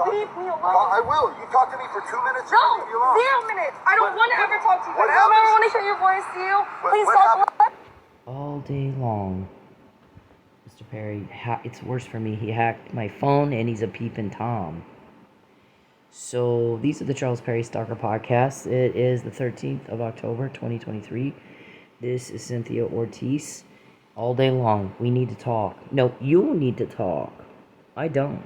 Leave me alone. I will. You talk to me for 2 minutes. No, I'll leave you alone. 0 minutes. I don't want to ever talk to you. What I don't ever happened? want to hear your voice, to you. Please What stop. happened? All day long, Mr. Perry, it's worse for me. He hacked my phone and he's a peeping Tom. So these are the Charles Perry Stalker podcasts. It is the 13th of October, 2023. This is Cynthia Ortiz. All day long, we need to talk. No, you need to talk. I don't.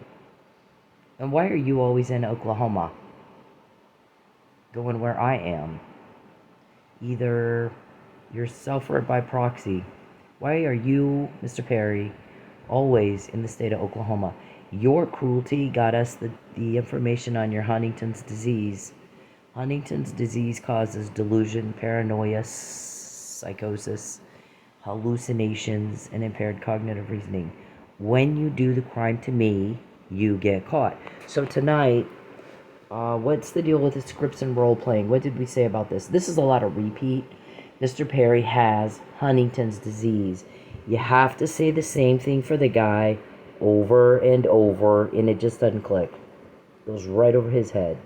And why are you always in Oklahoma? Going where I am. Either yourself or by proxy. Why are you, Mr. Perry, always in the state of Oklahoma? Your cruelty got us the information on your Huntington's disease. Huntington's disease causes delusion, paranoia, psychosis, hallucinations, and impaired cognitive reasoning. When you do the crime to me, you get caught. So tonight, what's the deal with the scripts and role playing? What did we say about this? This is a lot of repeat. Mr. Perry has Huntington's disease. You have to say the same thing for the guy over and over, and it just doesn't click. It goes right over his head.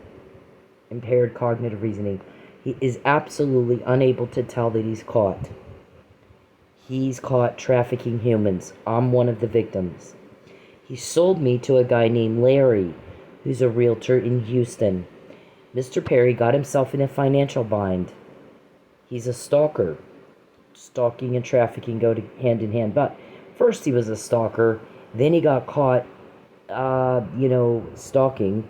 Impaired cognitive reasoning. He is absolutely unable to tell that he's caught. He's caught trafficking humans. I'm one of the victims. He sold me to a guy named Larry, who's a realtor in Houston. Mr. Perry got himself in a financial bind. He's a stalker. Stalking and trafficking go hand in hand. But first he was a stalker. Then he got caught, stalking.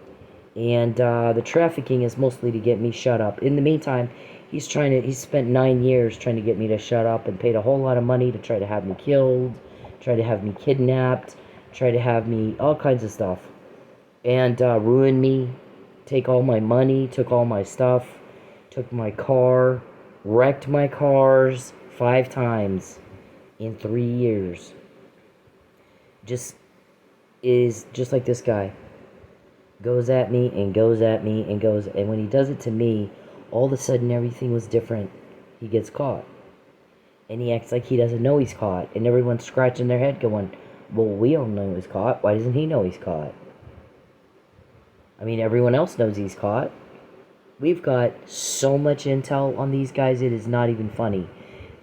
And the trafficking is mostly to get me shut up. In the meantime, he's spent 9 years trying to get me to shut up and paid a whole lot of money to try to have me killed, try to have me kidnapped, try to have me all kinds of stuff. And ruin me, take all my money, took all my stuff, took my car, wrecked my cars 5 times in 3 years. Just like this guy. Goes at me and goes at me and goes, and when he does it to me, all of a sudden everything was different. He gets caught. And he acts like he doesn't know he's caught. And everyone's scratching their head going, well, we don't know he's caught. Why doesn't he know he's caught? I mean, everyone else knows he's caught. We've got so much intel on these guys, it is not even funny.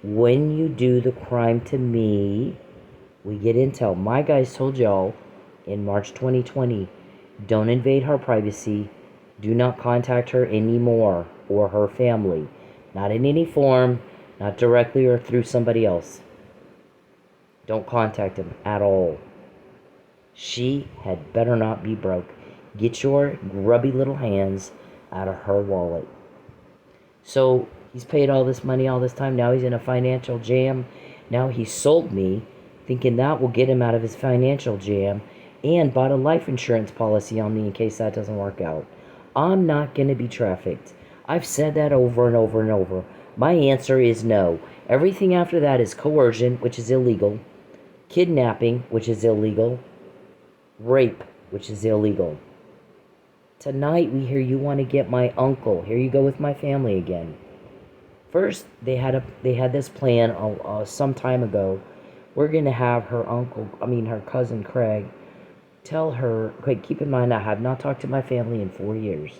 When you do the crime to me, we get intel. My guys told y'all in March 2020, don't invade her privacy. Do not contact her anymore or her family. Not in any form, not directly or through somebody else. Don't contact him at all. She had better not be broke. Get your grubby little hands out of her wallet. So he's paid all this money all this time. Now he's in a financial jam. Now he sold me, thinking that will get him out of his financial jam, and bought a life insurance policy on me in case that doesn't work out. I'm not going to be trafficked. I've said that over and over and over. My answer is no. Everything after that is coercion, which is illegal, kidnapping, which is illegal, rape, which is illegal. Tonight we hear you want to get my uncle. Here you go with my family again. First, they had this plan some time ago. We're going to have her cousin Craig, tell her, keep in mind I have not talked to my family in 4 years.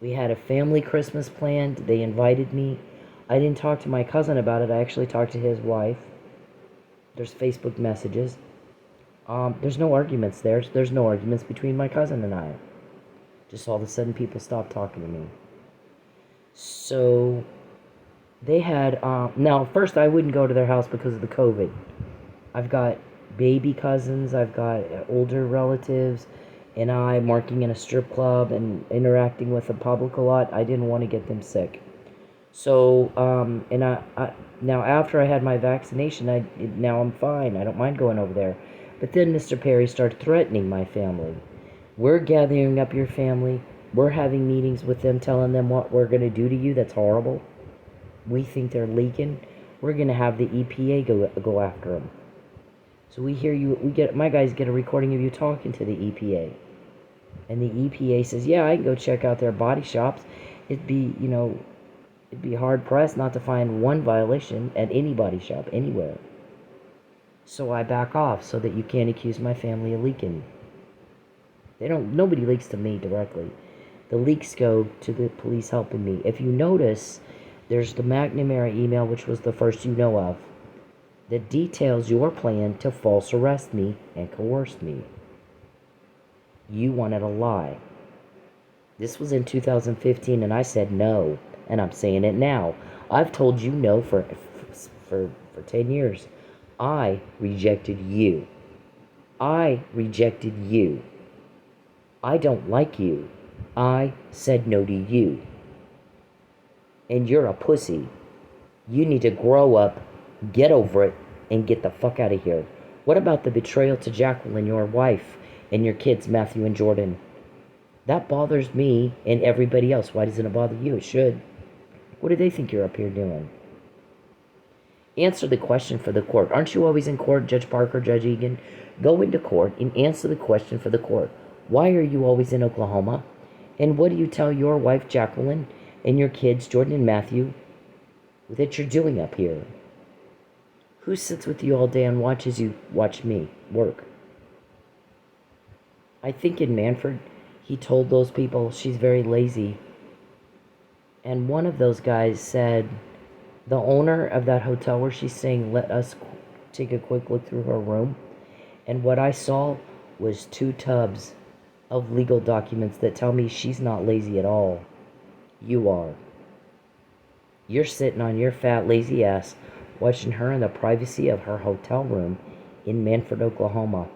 We had a family Christmas planned. They invited me. I didn't talk to my cousin about it. I actually talked to his wife. There's Facebook messages. There's no arguments there. There's no arguments between my cousin and I. Just all of a sudden people stopped talking to me. So they had, now first I wouldn't go to their house because of the COVID. I've got baby cousins, I've got older relatives, and I'm working in a strip club and interacting with the public a lot. I didn't want to get them sick. So, and I now after I had my vaccination, now I'm fine. I don't mind going over there. But then Mr. Perry started threatening my family. We're gathering up your family. We're having meetings with them, telling them what we're going to do to you. That's horrible. We think they're leaking. We're going to have the EPA go after them. So my guys get a recording of you talking to the EPA. And the EPA says, yeah, I can go check out their body shops. It'd be hard pressed not to find one violation at any body shop anywhere. So I back off so that you can't accuse my family of leaking. Nobody leaks to me directly. The leaks go to the police helping me. If you notice, there's the McNamara email, which was the first you know of, that details your plan to false arrest me and coerce me. You wanted a lie. This was in 2015, and I said no, and I'm saying it now. I've told you no for 10 years. I rejected you. I rejected you. I don't like you. I said no to you. And you're a pussy. You need to grow up, get over it, and get the fuck out of here. What about the betrayal to Jacqueline, your wife, and your kids, Matthew and Jordan? That bothers me and everybody else. Why doesn't it bother you? It should. What do they think you're up here doing? Answer the question for the court. Aren't you always in court, Judge Parker, Judge Egan? Go into court and answer the question for the court. Why are you always in Oklahoma? And what do you tell your wife, Jacqueline, and your kids, Jordan and Matthew, that you're doing up here? Who sits with you all day and watches you watch me work? I think in Manford, he told those people she's very lazy. And one of those guys said, the owner of that hotel where she's staying let us take a quick look through her room. And what I saw was 2 tubs of legal documents that tell me she's not lazy at all. You are. You're sitting on your fat, lazy ass watching her in the privacy of her hotel room in Manford, Oklahoma.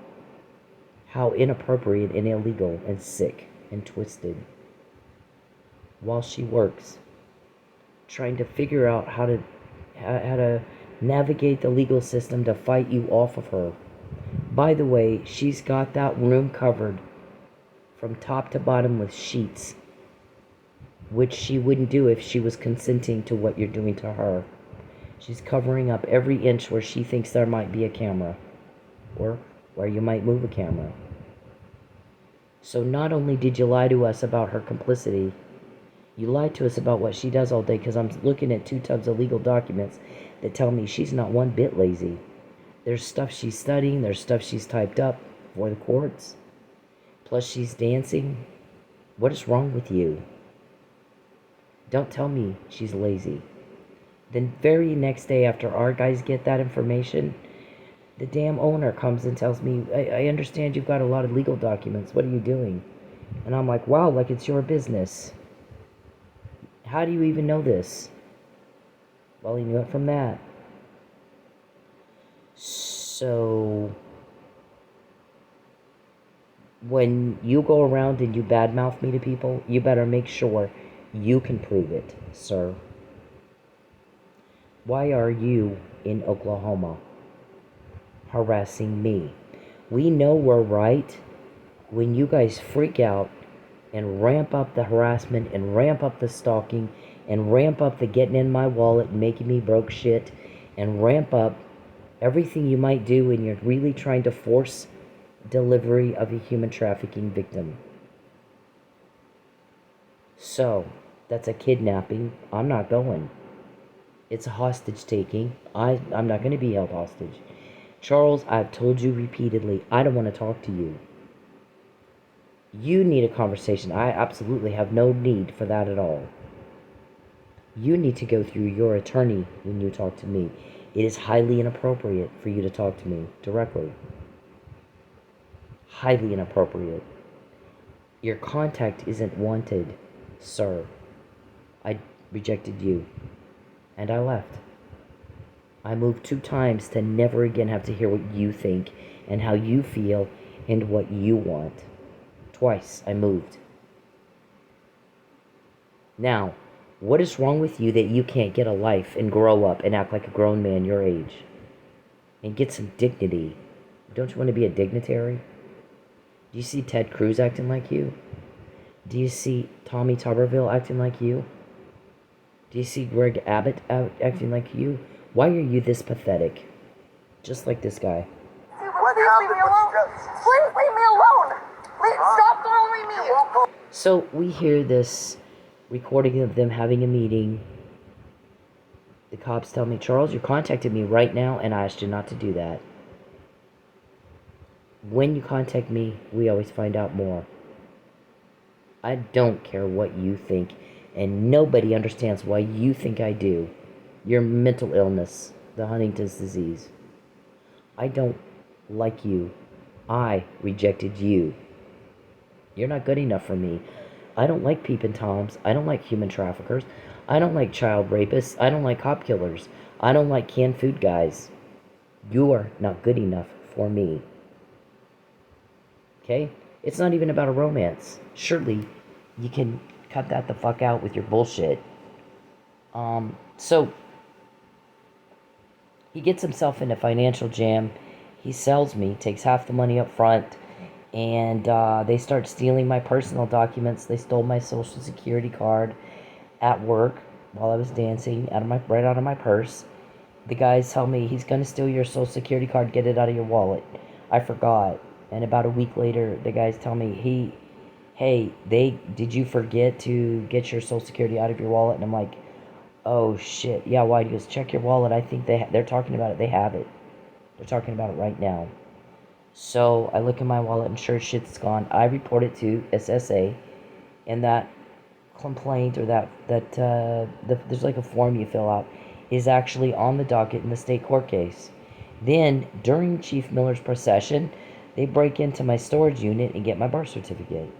How inappropriate and illegal and sick and twisted. While she works, trying to figure out how to navigate the legal system to fight you off of her. By the way, she's got that room covered from top to bottom with sheets, which she wouldn't do if she was consenting to what you're doing to her. She's covering up every inch where she thinks there might be a camera, or where you might move a camera. So not only did you lie to us about her complicity, you lied to us about what she does all day, because I'm looking at 2 tubs of legal documents that tell me she's not one bit lazy. There's stuff she's studying, there's stuff she's typed up for the courts. Plus she's dancing. What is wrong with you? Don't tell me she's lazy. Then very next day after our guys get that information, the damn owner comes and tells me, I understand you've got a lot of legal documents. What are you doing? And I'm like, wow, like it's your business. How do you even know this? Well, he knew it from that. So when you go around and you badmouth me to people, you better make sure you can prove it, sir. Why are you in Oklahoma harassing me? We know we're right when you guys freak out and ramp up the harassment and ramp up the stalking and ramp up the getting in my wallet and making me broke shit and ramp up everything you might do when you're really trying to force delivery of a human trafficking victim. So, that's a kidnapping. I'm not going. It's a hostage taking. I'm not going to be held hostage. Charles, I've told you repeatedly, I don't want to talk to you. You need a conversation. I absolutely have no need for that at all. You need to go through your attorney when you talk to me. It is highly inappropriate for you to talk to me directly. Highly inappropriate. Your contact isn't wanted, sir. I rejected you, and I left. I moved 2 times to never again have to hear what you think and how you feel and what you want. Twice I moved. Now, what is wrong with you that you can't get a life and grow up and act like a grown man your age? And get some dignity. Don't you want to be a dignitary? Do you see Ted Cruz acting like you? Do you see Tommy Tuberville acting like you? Do you see Greg Abbott acting like you? Why are you this pathetic? Just like this guy. What happened? Please leave me alone. Please stop calling me. So we hear this recording of them having a meeting. The cops tell me, Charles, you contacted me right now and I asked you not to do that. When you contact me, we always find out more. I don't care what you think, and nobody understands why you think I do. Your mental illness, the Huntington's disease. I don't like you. I rejected you. You're not good enough for me. I don't like peeping toms. I don't like human traffickers. I don't like child rapists. I don't like cop killers. I don't like canned food guys. You're not good enough for me. Okay? It's not even about a romance. Surely you can cut that the fuck out with your bullshit. So he gets himself in a financial jam. He sells me, takes half the money up front, and they start stealing my personal documents. They stole my social security card at work while I was dancing right out of my purse. The guys tell me, he's gonna steal your social security card, get it out of your wallet. I forgot. And about a week later, the guys tell me, did you forget to get your social security out of your wallet? And I'm like, oh shit, yeah, why? He goes, check your wallet. I think they're talking about it. They have it. They're talking about it right now. So I look in my wallet and sure shit's gone. I report it to SSA, and that complaint, or there's like a form you fill out, is actually on the docket in the state court case. Then during Chief Miller's procession, they break into my storage unit and get my birth certificate.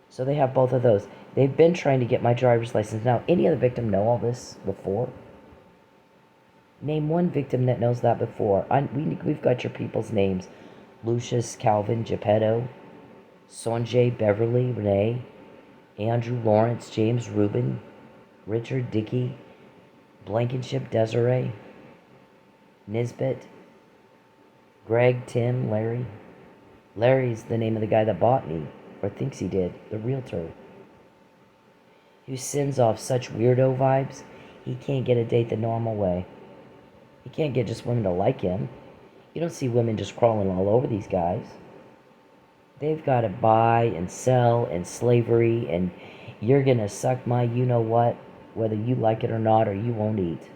So they have both of those. They've been trying to get my driver's license. Now, any other victim know all this before? Name one victim that knows that before. We've got your people's names. Lucius, Calvin, Geppetto, Sonjay, Beverly, Renee, Andrew, Lawrence, James, Reuben, Richard, Dickey, Blankenship, Desiree, Nisbet, Greg, Tim, Larry. Larry's the name of the guy that bought me, or thinks he did, the realtor, who sends off such weirdo vibes, he can't get a date the normal way. He can't get just women to like him. You don't see women just crawling all over these guys. They've got to buy and sell and slavery, and you're going to suck my you-know-what, whether you like it or not, or you won't eat.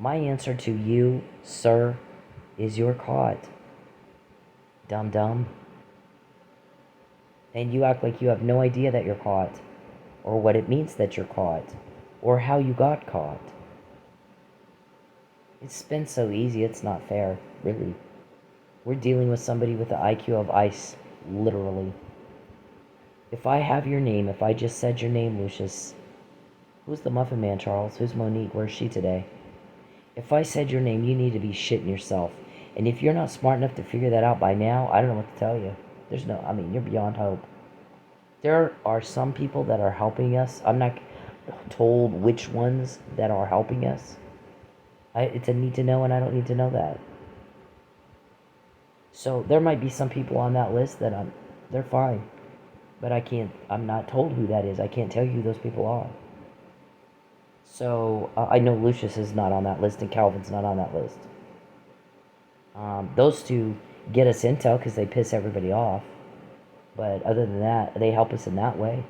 My answer to you, sir, is you're caught. Dum-dum. And you act like you have no idea that you're caught, or what it means that you're caught, or how you got caught. It's been so easy, it's not fair, really. We're dealing with somebody with the IQ of ice, literally. If I have your name, if I just said your name, Lucius, who's the Muffin Man, Charles? Who's Monique? Where's she today? If I said your name, you need to be shitting yourself. And if you're not smart enough to figure that out by now, I don't know what to tell you. You're beyond hope. There are some people that are helping us. I'm not told which ones that are helping us. It's a need to know, and I don't need to know that. So there might be some people on that list that they're fine. But I'm not told who that is. I can't tell you who those people are. So I know Lucius is not on that list, and Calvin's not on that list. Those two get us intel because they piss everybody off. But other than that, they help us in that way.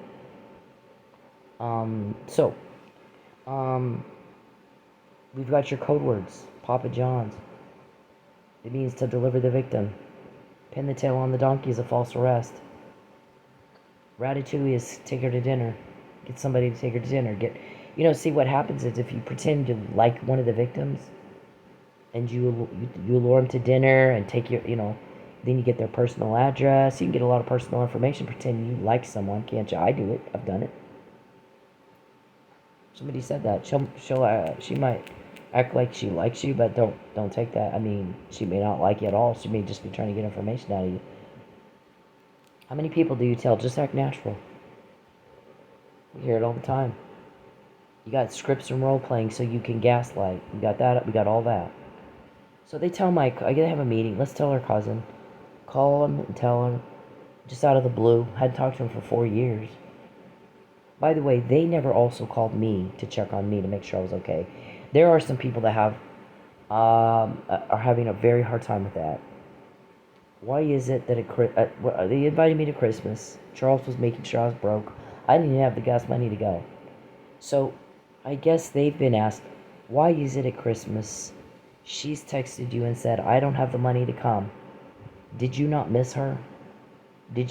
We've got your code words. Papa John's. It means to deliver the victim. Pin the tail on the donkey is a false arrest. Ratatouille is take her to dinner. Get somebody to take her to dinner. See what happens is if you pretend to like one of the victims, and you lure them to dinner and take your, then you get their personal address. You can get a lot of personal information. Pretend you like someone, can't you? I do it. I've done it. Somebody said that. She might act like she likes you, but don't take that. She may not like you at all. She may just be trying to get information out of you. How many people do you tell just act natural? We hear it all the time. You got scripts and role playing so you can gaslight. We got that. We got all that. So they tell I gotta have a meeting. Let's tell her cousin. Call him and tell her. Just out of the blue. Hadn't talked to him for 4 years. By the way, they never also called me to check on me to make sure I was okay. There are some people that are having a very hard time with that. Why is it that they invited me to Christmas? Charles was making sure I was broke. I didn't even have the gas money to go. So I guess they've been asked, why is it at Christmas She's texted you and said, I don't have the money to come. Did you not miss her?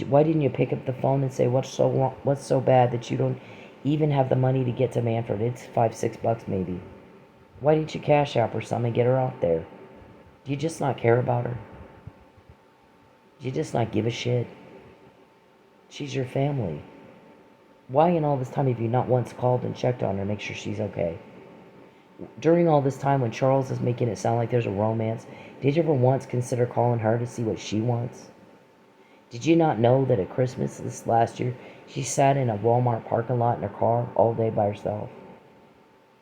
Why didn't you pick up the phone and say, what's so wrong, what's so bad that you don't even have the money to get to Manford? It's $5-6 maybe. Why didn't you cash app or something and get her out there? Do you just not care about her? Do you just not give a shit? She's your family. Why in all this time have you not once called and checked on her, make sure she's okay? During all this time when Charles is making it sound like there's a romance, did you ever once consider calling her to see what she wants? Did you not know that at Christmas this last year, she sat in a Walmart parking lot in her car all day by herself?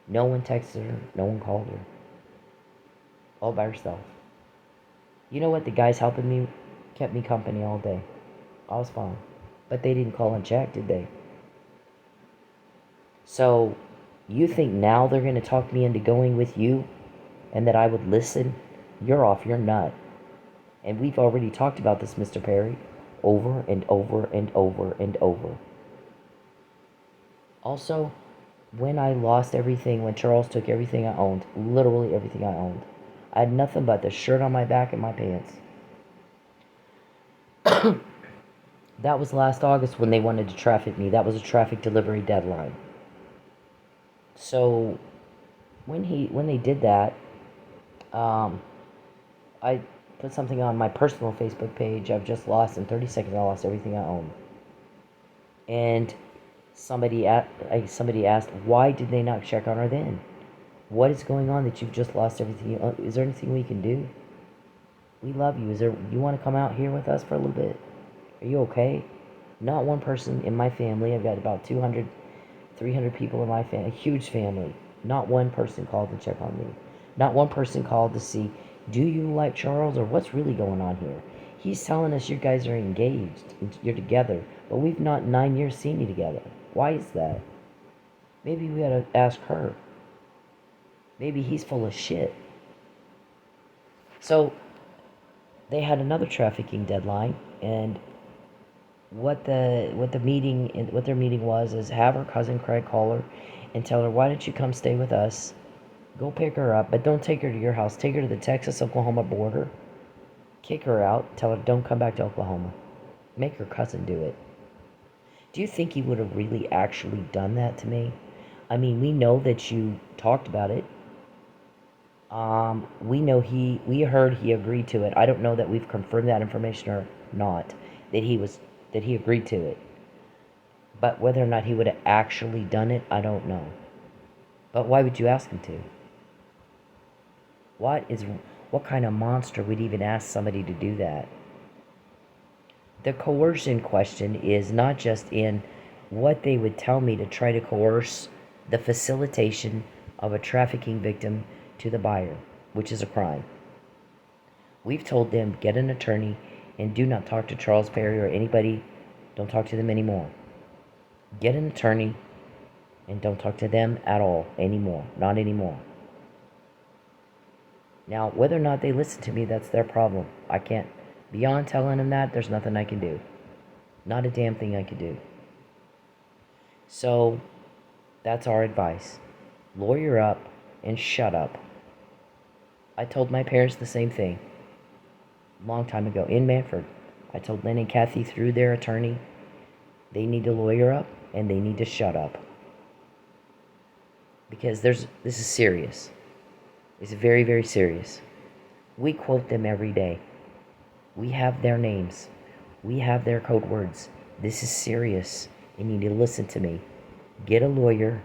No one texted her, no one called her. All by herself. You know what? The guys helping me kept me company all day. I was fine. But they didn't call and check, did they? So, you think now they're going to talk me into going with you and that I would listen? You're off your nut. And we've already talked about this, Mr. Perry, over and over and over and over. Also, when I lost everything, when Charles took everything I owned, literally everything I owned, I had nothing but the shirt on my back and my pants. That was last August when they wanted to traffic me. That was a traffic delivery deadline. So, when they did that, I put something on my personal Facebook page. I've just lost, in 30 seconds, I lost everything I own. And somebody asked, why did they not check on her then? What is going on that you've just lost everything you own? Is there anything we can do? We love you. You want to come out here with us for a little bit? Are you okay? Not one person in my family. I've got about 200, 300 people in my family, a huge family. Not one person called to check on me. Not one person called to see, do you like Charles or what's really going on here? He's telling us you guys are engaged, you're together, but we've not 9 years seen you together. Why is that? Maybe we gotta ask her. Maybe he's full of shit. So, they had another trafficking deadline, and what their meeting was is have her cousin Craig call her and tell her, why don't you come stay with us? Go pick her up, but don't take her to your house. Take her to the Texas-Oklahoma border. Kick her out. Tell her, don't come back to Oklahoma. Make her cousin do it. Do you think he would have really actually done that to me? I mean, we know that you talked about it. We heard he agreed to it. I don't know that we've confirmed that information or not, that he agreed to it. But whether or not he would have actually done it, I don't know. But why would you ask him to? What kind of monster would even ask somebody to do that? The coercion question is not just in what they would tell me to try to coerce the facilitation of a trafficking victim to the buyer, which is a crime. We've told them, get an attorney and do not talk to Charles Perry or anybody. Don't talk to them anymore. Get an attorney and don't talk to them at all anymore. Not anymore. Now, whether or not they listen to me, that's their problem. I can't, beyond telling them that, there's nothing I can do. Not a damn thing I can do. So, that's our advice. Lawyer up and shut up. I told my parents the same thing. A long time ago, in Manford. I told Lynn and Kathy through their attorney, they need to lawyer up and they need to shut up. Because this is serious. It's very, very serious. We quote them every day. We have their names. We have their code words. This is serious. You need to listen to me. Get a lawyer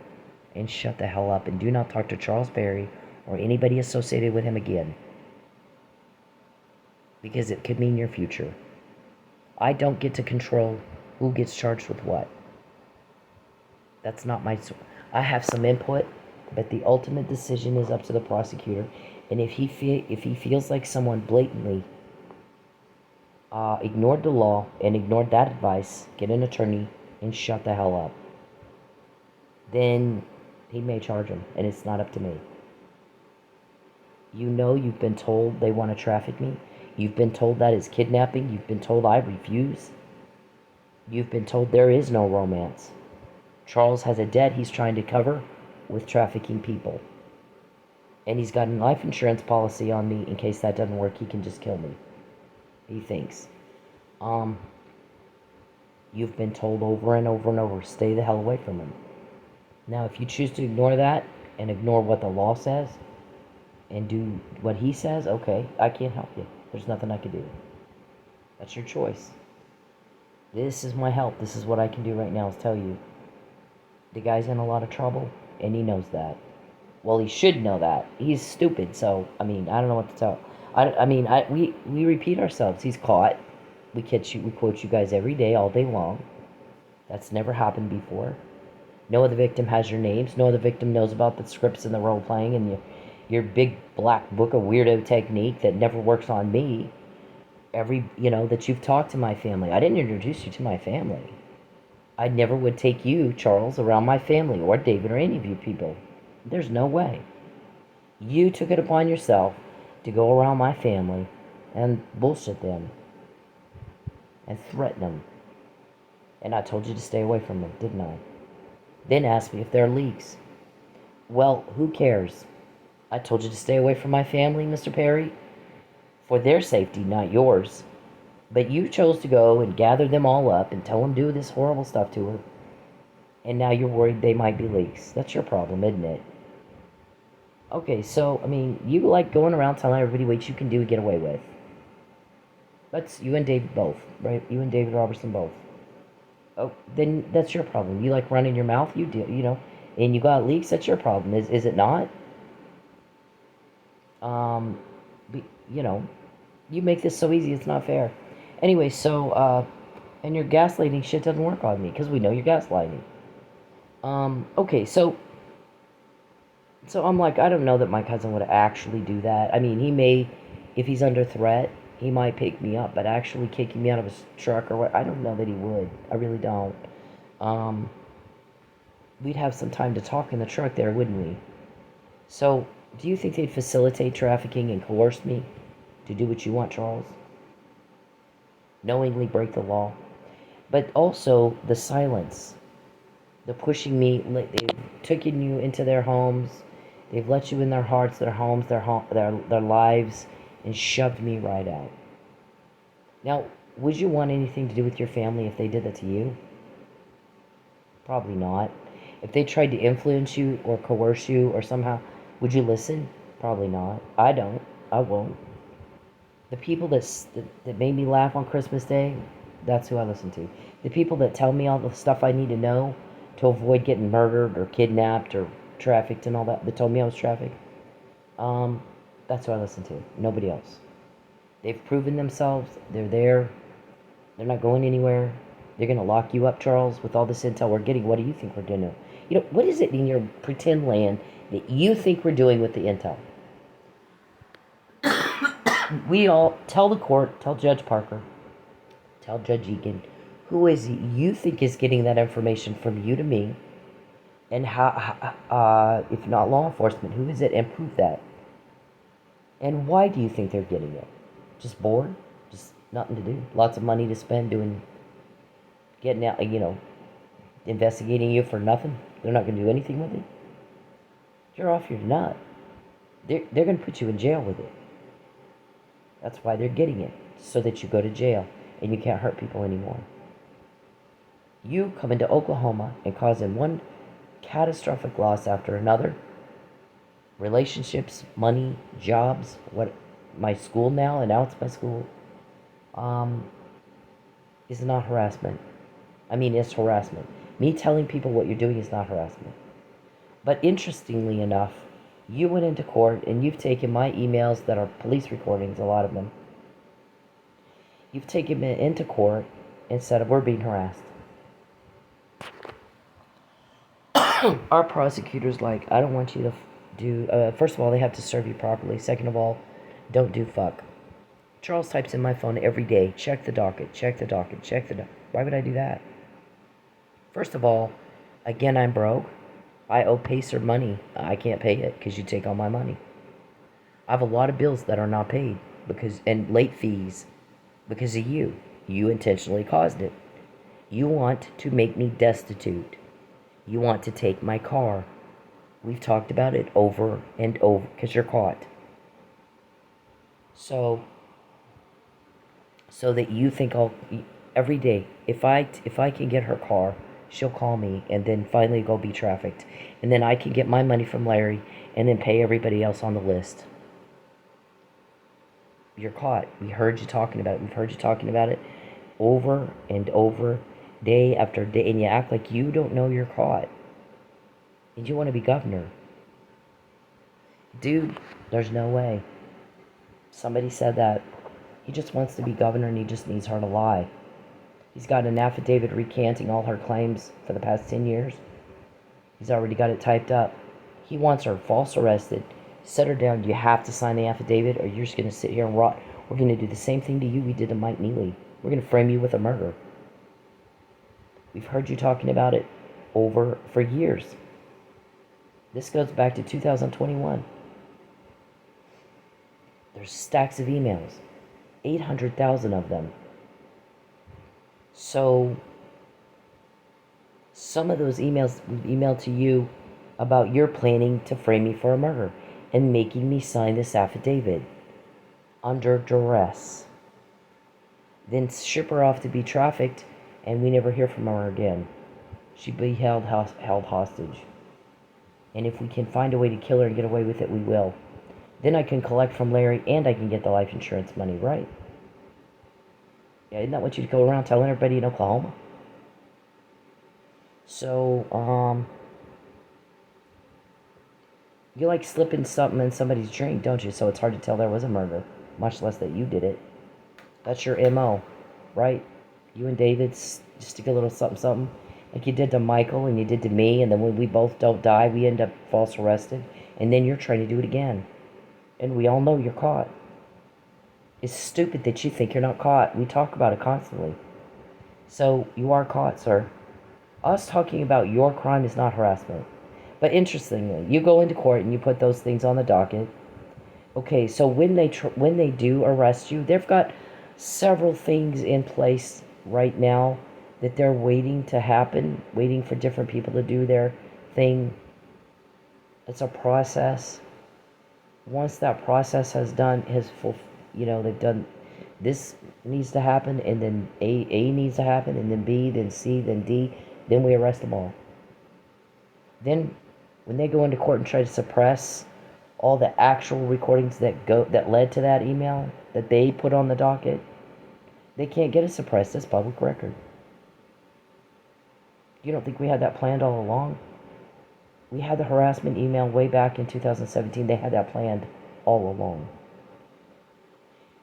and shut the hell up and do not talk to Charles Perry or anybody associated with him again. Because it could mean your future. I don't get to control who gets charged with what. That's not my... I have some input, but the ultimate decision is up to the prosecutor. And if he feels like someone blatantly ignored the law and ignored that advice, get an attorney and shut the hell up. Then he may charge him, and it's not up to me. You know you've been told they want to traffic me. You've been told that is kidnapping. You've been told I refuse. You've been told there is no romance. Charles has a debt he's trying to cover with trafficking people. And he's got a life insurance policy on me in case that doesn't work. He can just kill me. He thinks. You've been told over and over and over, stay the hell away from him. Now, if you choose to ignore that and ignore what the law says and do what he says, okay, I can't help you. There's nothing I can do. That's your choice. This is my help. This is what I can do right now is tell you. The guy's in a lot of trouble, and he knows that. Well, he should know that. He's stupid, so, I mean, I don't know what to tell. We repeat ourselves. He's caught. We quote you guys every day, all day long. That's never happened before. No other victim has your names. No other victim knows about the scripts and the role-playing and your big black book of weirdo technique that never works on me. That you've talked to my family. I didn't introduce you to my family. I never would take you, Charles, around my family, or David, or any of you people. There's no way. You took it upon yourself to go around my family and bullshit them and threaten them. And I told you to stay away from them, didn't I? Then asked me if there are leaks. Well, who cares? I told you to stay away from my family, Mr. Perry, for their safety, not yours. But you chose to go and gather them all up and tell them to do this horrible stuff to her. And now you're worried they might be leaks. That's your problem, isn't it? Okay, so, I mean, you like going around telling everybody what you can do and get away with. That's you and David both, right? You and David Roberson both. Oh, then that's your problem. You like running your mouth, you do, and you got leaks, that's your problem, is it not? You make this so easy, it's not fair. Anyway, so, and your gaslighting shit doesn't work on me, because we know you're gaslighting. Okay, so I'm like, I don't know that my cousin would actually do that. I mean, he may, if he's under threat, he might pick me up, but actually kicking me out of his truck or what, I don't know that he would. I really don't. We'd have some time to talk in the truck there, wouldn't we? So, do you think they'd facilitate trafficking and coerce me to do what you want, Charles? Knowingly break the law? But also, the silence. The pushing me, they've taken you into their homes, they've let you in their hearts, their homes, their lives, and shoved me right out. Now, would you want anything to do with your family if they did that to you? Probably not. If they tried to influence you or coerce you or somehow, would you listen? Probably not. I don't. I won't. The people that made me laugh on Christmas Day, that's who I listen to. The people that tell me all the stuff I need to know to avoid getting murdered or kidnapped or trafficked and all that told me I was trafficked, that's who I listen to. Nobody else. They've proven themselves. They're there. They're not going anywhere. They're going to lock you up, Charles, with all this intel we're getting. What do you think we're doing? What is it in your pretend land that you think we're doing with the intel? We all tell the court, tell Judge Parker, tell Judge Egan, who is it you think is getting that information from you to me, and how if not law enforcement, who is it, and prove that. And why do you think they're getting it? Just bored? Just nothing to do? Lots of money to spend getting out, investigating you for nothing? They're not going to do anything with it? You're off your nut. They're going to put you in jail with it. That's why they're getting it, so that you go to jail and you can't hurt people anymore. You come into Oklahoma and causing one catastrophic loss after another. Relationships, money, jobs, my school now, and now it's my school, is not harassment. I mean, it's harassment. Me telling people what you're doing is not harassment. But interestingly enough, you went into court and you've taken my emails that are police recordings, a lot of them. You've taken them into court and said we're being harassed. Our prosecutor's like, I don't want you to do, first of all, they have to serve you properly. Second of all, don't do fuck. Charles types in my phone every day, check the docket, check the docket, check the docket. Why would I do that? First of all, again, I'm broke. I owe Pacer money. I can't pay it because you take all my money. I have a lot of bills that are not paid and late fees because of you. You intentionally caused it. You want to make me destitute. You want to take my car. We've talked about it over and over because you're caught. So that you think every day, if I can get her car, she'll call me and then finally go be trafficked. And then I can get my money from Larry and then pay everybody else on the list. You're caught. We heard you talking about it. We've heard you talking about it over and over, day after day, and you act like you don't know you're caught. And you want to be governor. Dude, there's no way. Somebody said that. He just wants to be governor and he just needs her to lie. He's got an affidavit recanting all her claims for the past 10 years. He's already got it typed up. He wants her false arrested. Set her down. You have to sign the affidavit or you're just going to sit here and rot. We're going to do the same thing to you we did to Mike Neely. We're going to frame you with a murder. We've heard you talking about it over for years. This goes back to 2021. There's stacks of emails. 800,000 of them. So, some of those emails we've emailed to you about your planning to frame me for a murder and making me sign this affidavit under duress. Then ship her off to be trafficked and we never hear from her again. She'd be held hostage. And if we can find a way to kill her and get away with it, we will. Then I can collect from Larry and I can get the life insurance money, right? Yeah, isn't that what you'd go around telling everybody in Oklahoma? So, you like slipping something in somebody's drink, don't you? So it's hard to tell there was a murder, much less that you did it. That's your MO, right? You and David stick a little something, something, like you did to Michael and you did to me, and then when we both don't die, we end up false arrested, and then you're trying to do it again. And we all know you're caught. It's stupid that you think you're not caught. We talk about it constantly. So, you are caught, sir. Us talking about your crime is not harassment. But interestingly, you go into court and you put those things on the docket. Okay, so when they do arrest you, they've got several things in place right now that they're waiting to happen, waiting for different people to do their thing. It's a process. Once that process they've done, this needs to happen, and then A needs to happen, and then B, then C, then D, then we arrest them all. Then, when they go into court and try to suppress all the actual recordings that led to that email that they put on the docket, they can't get it suppressed as public record. You don't think we had that planned all along? We had the harassment email way back in 2017. They had that planned all along.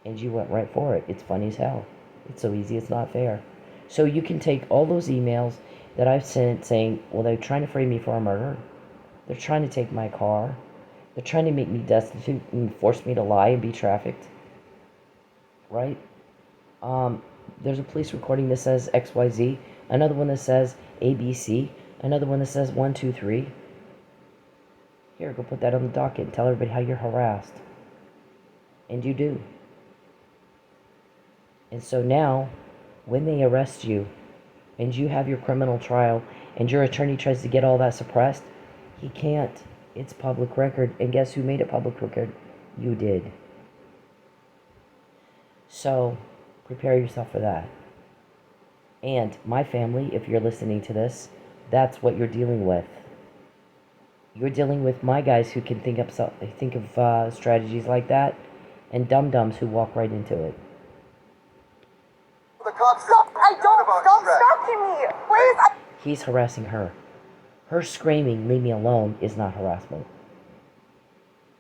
And you went right for it. It's funny as hell. It's so easy, it's not fair. So you can take all those emails that I've sent saying, well, they're trying to frame me for a murder. They're trying to take my car. They're trying to make me destitute and force me to lie and be trafficked. Right? There's a police recording that says XYZ. Another one that says ABC. Another one that says 1, 2, 3. Here, go put that on the docket and tell everybody how you're harassed. And you do. And so now, when they arrest you, and you have your criminal trial, and your attorney tries to get all that suppressed, he can't. It's public record. And guess who made it public record? You did. So, prepare yourself for that. And my family, if you're listening to this, that's what you're dealing with. You're dealing with my guys who can think of strategies like that, and dum-dums who walk right into it. The cops Stop! Stop stalking me! Please! He's harassing her. Her screaming, leave me alone, is not harassment.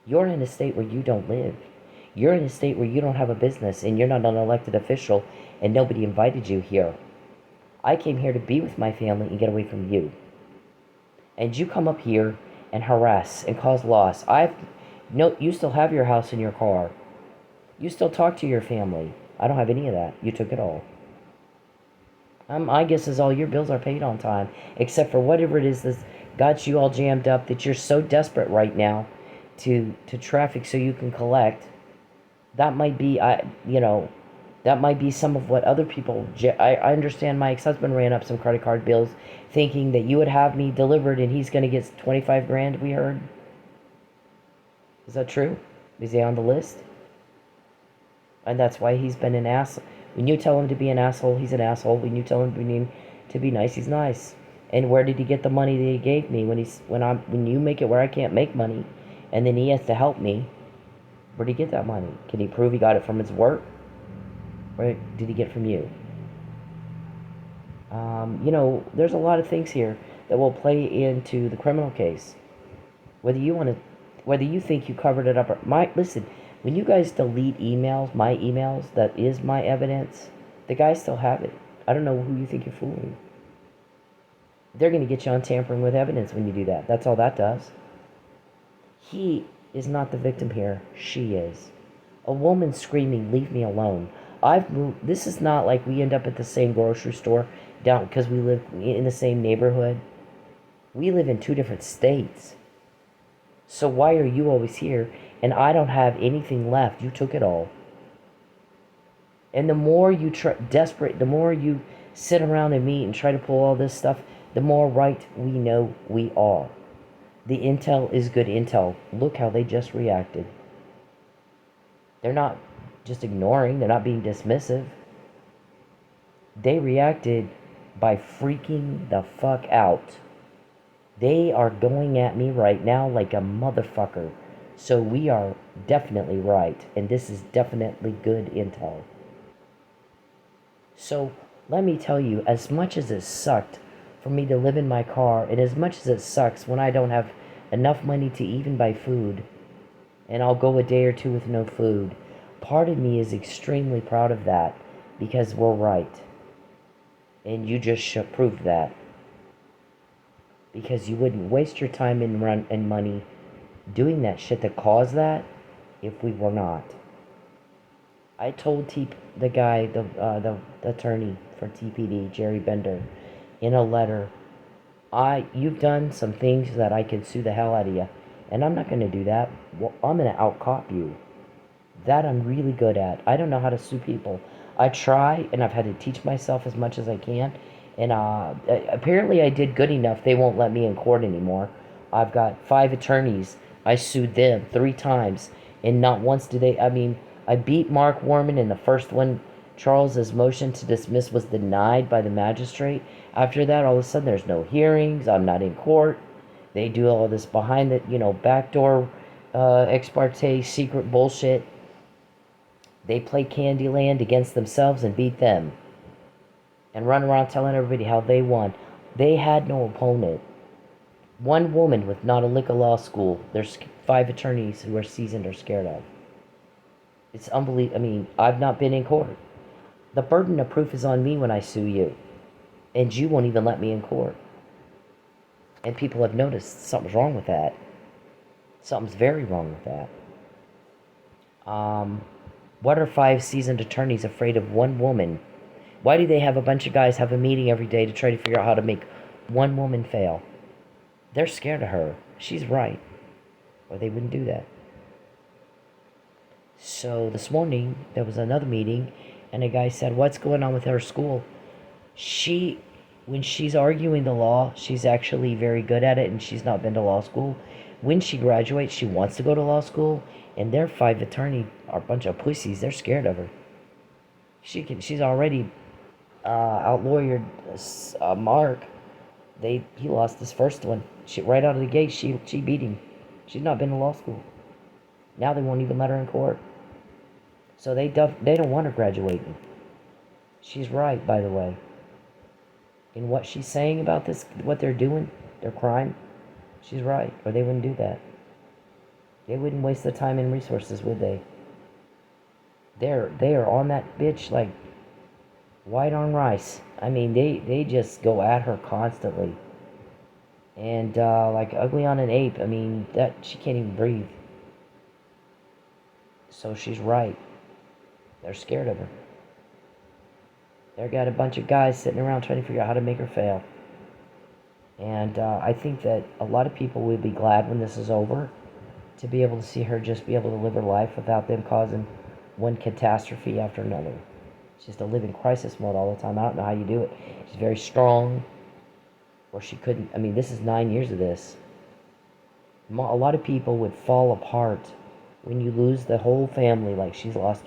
You're in a state where you don't live. You're in a state where you don't have a business, and you're not an elected official, and nobody invited you here. I came here to be with my family and get away from you. And you come up here and harass and cause loss. You still have your house and your car. You still talk to your family. I don't have any of that. You took it all. I guess is all your bills are paid on time, except for whatever it is that got you all jammed up that you're so desperate right now to traffic so you can collect. That might be, that might be some of what other people. I understand my ex-husband ran up some credit card bills thinking that you would have me delivered and he's going to get 25 grand, we heard. Is that true? Is he on the list? And that's why he's been an asshole. When you tell him to be an asshole, he's an asshole. When you tell him to be nice, he's nice. And where did he get the money that he gave me? When you make it where I can't make money, and then he has to help me, where did he get that money? Can he prove he got it from his work? Or did he get it from you? There's a lot of things here that will play into the criminal case. Whether you think you covered it up or listen, when you guys delete emails, my emails, that is my evidence, the guys still have it. I don't know who you think you're fooling. They're going to get you on tampering with evidence when you do that. That's all that does. He is not the victim here. She is. A woman screaming, "Leave me alone." I've moved. This is not like we end up at the same grocery store down because we live in the same neighborhood. We live in 2 different states. So why are you always here and I don't have anything left? You took it all. And the more you the more you sit around and meet and try to pull all this stuff, the more right we know we are. The intel is good intel. Look how they just reacted. They're not just ignoring. They're not being dismissive. They reacted by freaking the fuck out. They are going at me right now like a motherfucker. So we are definitely right. And this is definitely good intel. So let me tell you, as much as it sucked for me to live in my car, and as much as it sucks when I don't have enough money to even buy food, and I'll go a day or 2 with no food, part of me is extremely proud of that because we're right. And you just proved that. Because you wouldn't waste your time and money doing that shit that caused that if we were not. I told the guy, the attorney for TPD, Jerry Bender, in a letter, you've done some things that I can sue the hell out of you, and I'm not going to do that. Well, I'm going to out-cop you. That I'm really good at. I don't know how to sue people. I try, and I've had to teach myself as much as I can, and apparently I did good enough. They won't let me in court anymore. I've got 5 attorneys. I sued them 3 times, and not once did they. I beat Mark Warman in the first one. Charles's motion to dismiss was denied by the magistrate. After that, all of a sudden, there's no hearings. I'm not in court. They do all this behind the, backdoor, ex parte, secret bullshit. They play Candyland against themselves and beat them. And run around telling everybody how they won. They had no opponent. One woman with not a lick of law school. There's 5 attorneys who are seasoned or scared of. It's unbelievable. I've not been in court. The burden of proof is on me when I sue you. And you won't even let me in court. And people have noticed something's wrong with that. Something's very wrong with that. What are 5 seasoned attorneys afraid of one woman? Why do they have a bunch of guys have a meeting every day to try to figure out how to make one woman fail? They're scared of her. She's right. Or they wouldn't do that. So this morning, there was another meeting, and a guy said, "What's going on with her school?" When she's arguing the law, she's actually very good at it, and she's not been to law school. When she graduates, she wants to go to law school, and their 5 attorneys are a bunch of pussies. They're scared of her. She's already outlawyered Mark. He lost his first one. Right out of the gate, she beat him. She's not been to law school. Now they won't even let her in court. So they don't want her graduating. She's right, by the way. In what she's saying about this, what they're doing, their crime, she's right. Or they wouldn't do that. They wouldn't waste the time and resources, would they? They are on that bitch like white on rice. They just go at her constantly. And like ugly on an ape. That she can't even breathe. So she's right. They're scared of her. They've got a bunch of guys sitting around trying to figure out how to make her fail. And I think that a lot of people will be glad when this is over to be able to see her just be able to live her life without them causing one catastrophe after another. She's to live in crisis mode all the time. I don't know how you do it. She's very strong. or she couldn't. I mean, this is 9 years of this. A lot of people would fall apart when you lose the whole family, like she's lost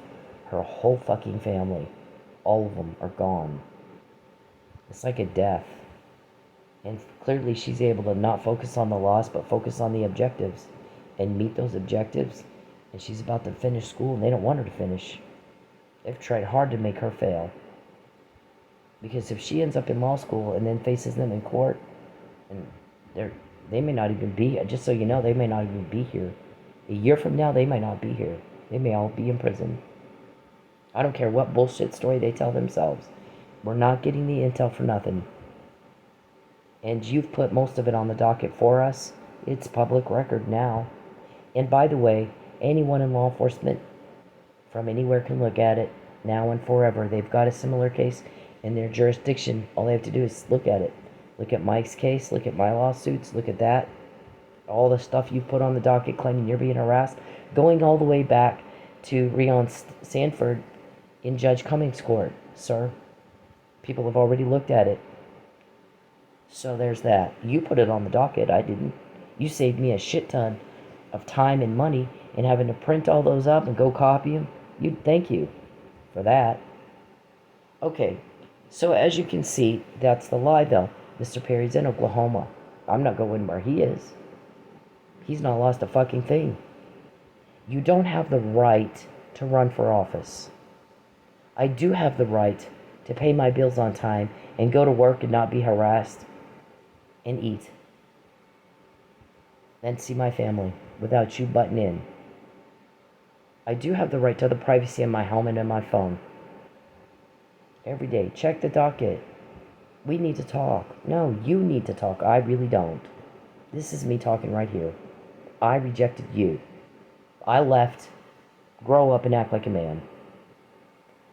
her whole fucking family. All of them are gone. It's like a death. And clearly she's able to not focus on the loss, but focus on the objectives and meet those objectives. And she's about to finish school, and they don't want her to finish. They've tried hard to make her fail. Because if she ends up in law school and then faces them in court, and they may not even be, just so you know, they may not even be here. A year from now, they might not be here. They may all be in prison. I don't care what bullshit story they tell themselves. We're not getting the intel for nothing. And you've put most of it on the docket for us. It's public record now. And by the way, anyone in law enforcement from anywhere can look at it now and forever. They've got a similar case in their jurisdiction. All they have to do is look at it. Look at Mike's case, look at my lawsuits, look at that. All the stuff you've put on the docket claiming you're being harassed, going all the way back to Rion Sanford in Judge Cummings' court, sir. People have already looked at it. So there's that. You put it on the docket, I didn't. You saved me a shit ton of time and money and having to print all those up and go copy them. Thank you for that. Okay, so as you can see, that's the lie though. Mr. Perry's in Oklahoma. I'm not going where he is. He's not lost a fucking thing. You don't have the right to run for office. I do have the right to pay my bills on time and go to work and not be harassed and eat. And see my family without you butting in. I do have the right to the privacy of my home and my phone. Every day, check the docket. We need to talk. No, you need to talk. I really don't. This is me talking right here. I rejected you. I left. Grow up and act like a man.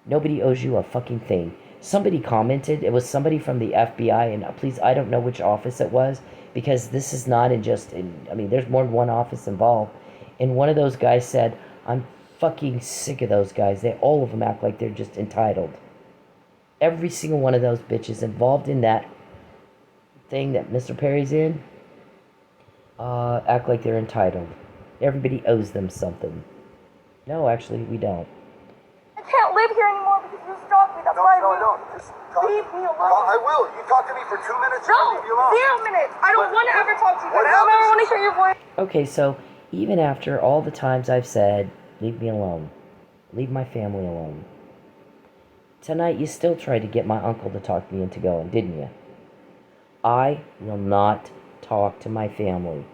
Nobody owes you a fucking thing. Somebody commented, it was somebody from the FBI, and please, I don't know which office it was, because this is not there's more than one office involved. And one of those guys said, I'm fucking sick of those guys. All of them act like they're just entitled. Every single one of those bitches involved in that thing that Mr. Perry's in, act like they're entitled. Everybody owes them something. No, actually, we don't. I can't live here anymore because you stalked me. That's why Just talk. leave me alone. I will. You talk to me for 2 minutes. No, I'll leave you alone. 0 minutes. I don't want to ever talk to you. What I don't ever happens? want to hear your voice. Okay, so even after all the times I've said, leave me alone, leave my family alone, tonight you still tried to get my uncle to talk me into going, didn't you? I will not talk to my family.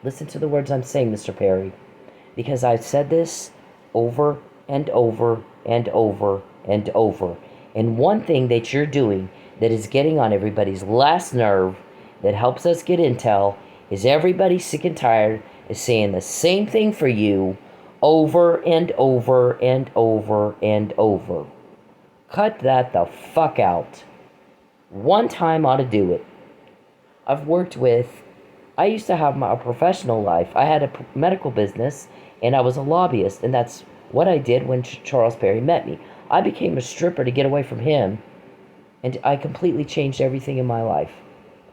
Listen to the words I'm saying, Mr. Perry, because I've said this over and over and over and over. And one thing that you're doing that is getting on everybody's last nerve, that helps us get intel, is everybody sick and tired is saying the same thing for you over and over and over and over. Cut that the fuck out. One time ought to do it. I used to have a professional life. I had a medical business, and I was a lobbyist, and that's what I did when Charles Perry met me. I became a stripper to get away from him, and I completely changed everything in my life.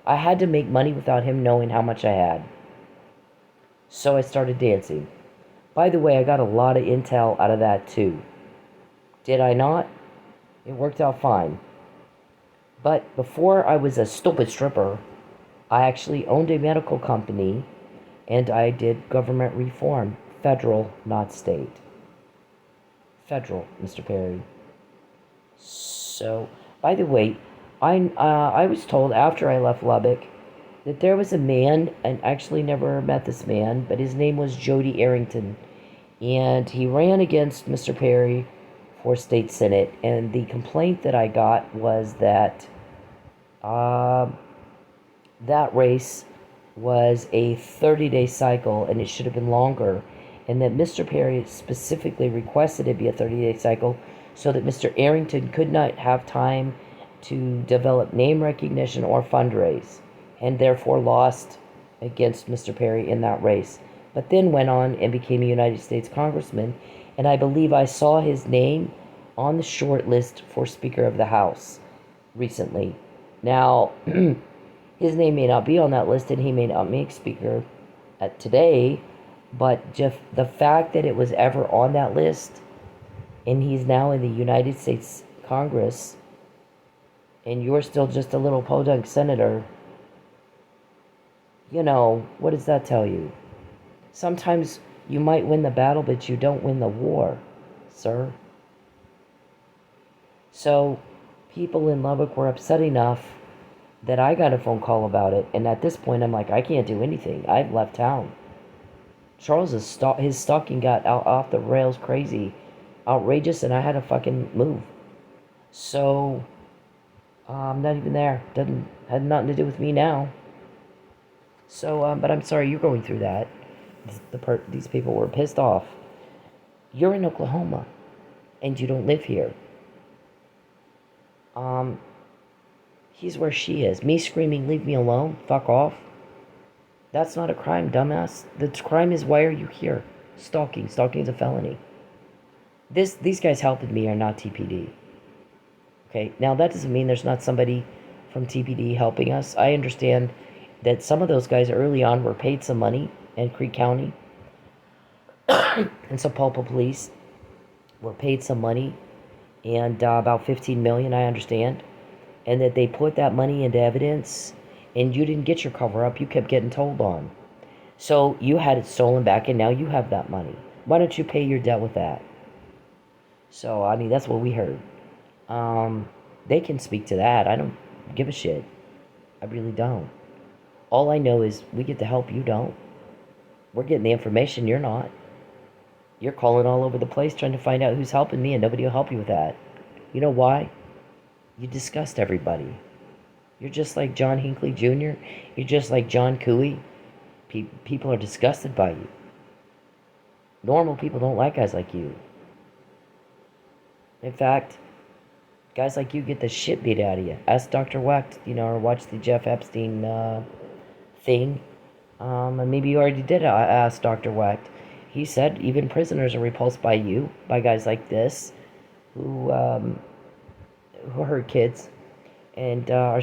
I had to make money without him knowing how much I had. So I started dancing. By the way, I got a lot of intel out of that too. Did I not? It worked out fine. But before I was a stupid stripper, I actually owned a medical company, and I did government reform. Federal, not state. Federal, Mr. Perry. So, by the way, I was told after I left Lubbock that there was a man, and actually never met this man, but his name was Jody Arrington, and he ran against Mr. Perry for state senate, and the complaint that I got was that that race was a 30-day cycle, and it should have been longer, and that Mr. Perry specifically requested it be a 30-day cycle so that Mr. Arrington could not have time to develop name recognition or fundraise, and therefore lost against Mr. Perry in that race. But then went on and became a United States Congressman, and I believe I saw his name on the short list for Speaker of the House recently. Now, his name may not be on that list and he may not make speaker at today, but just the fact that it was ever on that list and he's now in the United States Congress and you're still just a little podunk senator, you know, what does that tell you? Sometimes you might win the battle, but you don't win the war, sir. So, people in Lubbock were upset enough that I got a phone call about it, and at this point I'm like, I can't do anything. I've left town. Charles's his stalking got off the rails crazy, outrageous, and I had to fucking move. So, I'm not even there. Had nothing to do with me now. So, but I'm sorry you're going through that. These people were pissed off. You're in Oklahoma, and you don't live here. He's where she is. Me screaming, leave me alone, fuck off. That's not a crime, dumbass. The crime is, why are you here? Stalking. Stalking is a felony. These guys helping me are not TPD. Okay, now that doesn't mean there's not somebody from TPD helping us. I understand that some of those guys early on were paid some money in Creek County and Sapulpa Police were paid some money, and about $15 million, I understand, and that they put that money into evidence, and you didn't get your cover up. You kept getting told on, so you had it stolen back, and now you have that money. Why don't you pay your debt with that? So I mean, that's what we heard. They can speak to that. I don't give a shit. I really don't. All I know is we get the help, you don't. We're getting the information, you're not. You're calling all over the place trying to find out who's helping me, and nobody will help you with that. You know why? You disgust everybody. You're just like John Hinckley Jr. You're just like John Cooey. People are disgusted by you. Normal people don't like guys like you. In fact, guys like you get the shit beat out of you. Ask Dr. Wecht, or watch the Jeff Epstein thing. And maybe you already did ask Dr. Wecht. He said even prisoners are repulsed by you, by guys like this, who hurt kids and are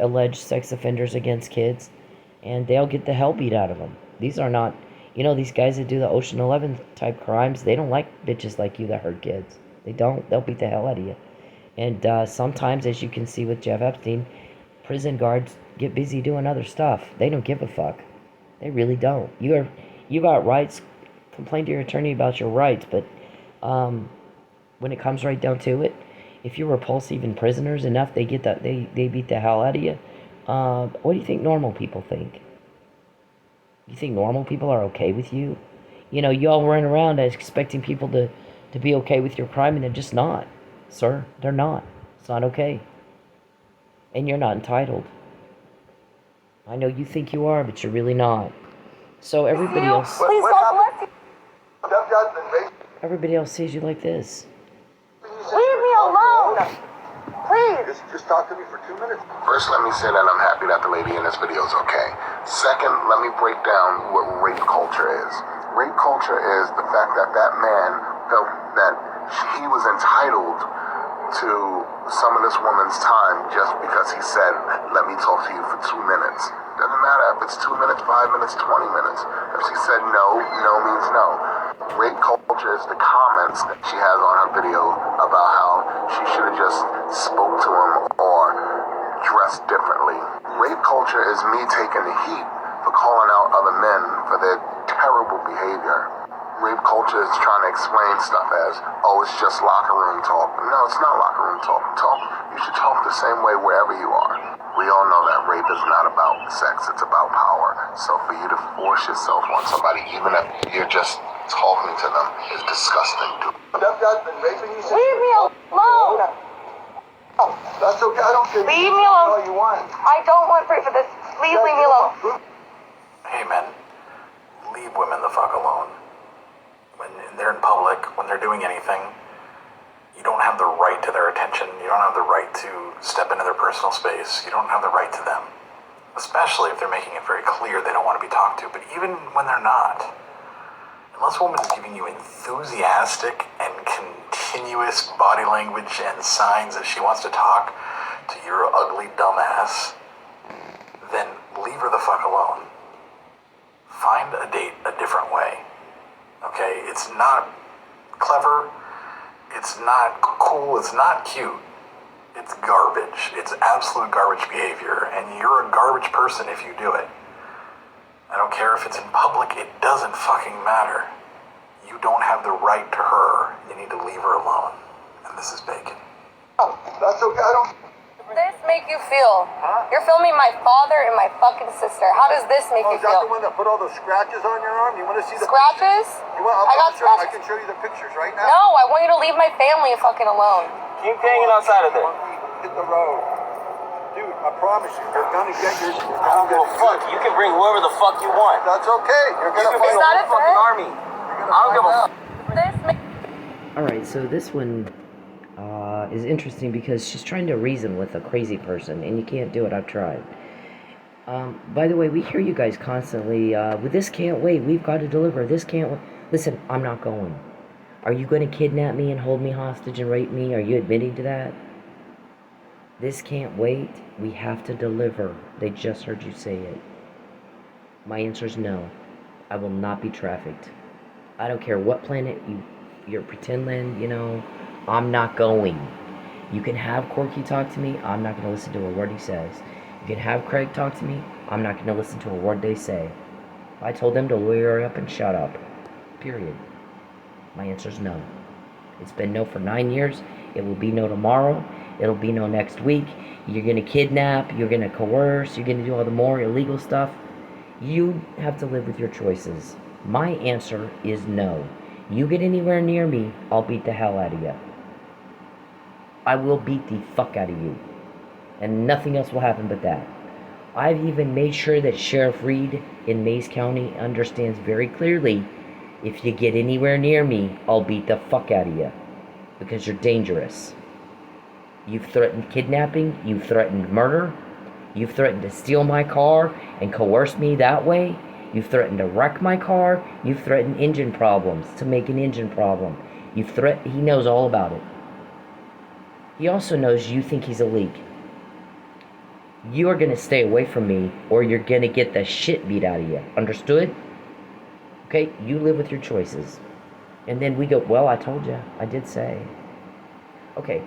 alleged sex offenders against kids, and they'll get the hell beat out of them. These are not, these guys that do the Ocean 11 type crimes, they don't like bitches like you that hurt kids. They don't. They'll beat the hell out of you. And sometimes, as you can see with Jeff Epstein, prison guards get busy doing other stuff. They don't give a fuck. They really don't. You got rights. Complain to your attorney about your rights, but when it comes right down to it, if you repulse even prisoners enough, they beat the hell out of you. What do you think normal people think? You think normal people are okay with you? You all run around expecting people to be okay with your crime, and they're just not. Sir, they're not. It's not okay. And you're not entitled. I know you think you are, but you're really not. So everybody else... Please, God bless you. Everybody else sees you like this. Leave me alone. Please. Just talk to me for 2 minutes. First, let me say that I'm happy that the lady in this video is okay. Second, let me break down what rape culture is. Rape culture is the fact that that man felt that he was entitled to some of this woman's time just because he said, let me talk to you for 2 minutes. Doesn't matter if it's 2 minutes, 5 minutes, 20 minutes. If she said no, no means no. Rape culture is the comments that she has on her video about how she should have just spoke to him or dressed differently. Rape culture is me taking the heat for calling out other men for their terrible behavior. Rape culture is trying to explain stuff as, oh, it's just locker room talk. No, it's not locker room talk. You should talk the same way wherever you are. We all know that rape is not about sex, it's about power. So for you to force yourself on somebody, even if you're just talking to them, is disgusting. Stepdad's been raping you since... Leave me alone. That's okay, I don't care. Leave me alone. All you want. I don't want to pray for this. Please leave me alone. Hey men, leave women the fuck alone. When they're in public, when they're doing anything, you don't have the right to their attention. You don't have the right to step into their personal space. You don't have the right to them. Especially if they're making it very clear they don't want to be talked to. But even when they're not, unless a woman is giving you enthusiastic and continuous body language and signs that she wants to talk, to your ugly dumbass, then leave her the fuck alone. Find a date a different way. Okay? It's not clever. It's not cool. It's not cute. It's garbage. It's absolute garbage behavior. And you're a garbage person if you do it. I don't care if it's in public. It doesn't fucking matter. You don't have the right to her. You need to leave her alone. And this is Bacon. Oh, that's okay. I don't. This make you feel? You're filming my father and my fucking sister. How does this make Oh, you is that the feel? one that put all those scratches on your arm? You want to see the Scratches? pictures? You want, I got I scratches. can show you the pictures right now. No, I want you to leave my family fucking alone. Keep hanging outside of there. Hit the road. Dude, I promise you, you're gonna get your... I don't give a fuck. You can bring whoever the fuck you want. That's okay. You're You gonna can bring Is the that whole a fucking threat? army. I don't give a fuck. This make Alright, so this one is interesting because she's trying to reason with a crazy person, and you can't do it. I've tried. By the way, we hear you guys constantly, with this can't wait, we've got to deliver, this can't wait. Listen, I'm not going. Are you going to kidnap me and hold me hostage and rape me? Are you admitting to that? This can't wait, we have to deliver. They just heard you say it. My answer is no. I will not be trafficked. I don't care what planet you're pretend land, you know, I'm not going. You can have Corky talk to me, I'm not going to listen to a word he says. You can have Craig talk to me, I'm not going to listen to a word they say. I told them to lawyer up and shut up. Period. My answer is no. It's been no for 9 years. It will be no tomorrow. It'll be no next week. You're going to kidnap, you're going to coerce, you're going to do all the more illegal stuff. You have to live with your choices. My answer is no. You get anywhere near me, I'll beat the hell out of you. I will beat the fuck out of you. And nothing else will happen but that. I've even made sure that Sheriff Reed in Mays County understands very clearly, if you get anywhere near me, I'll beat the fuck out of you. Because you're dangerous. You've threatened kidnapping, you've threatened murder, you've threatened to steal my car and coerce me that way, you've threatened to wreck my car, you've threatened engine problems, to make an engine problem. He knows all about it. He also knows you think he's a leak. You are going to stay away from me, or you're going to get the shit beat out of you. Understood? Okay, you live with your choices. And then we go, well, I told you. I did say. Okay,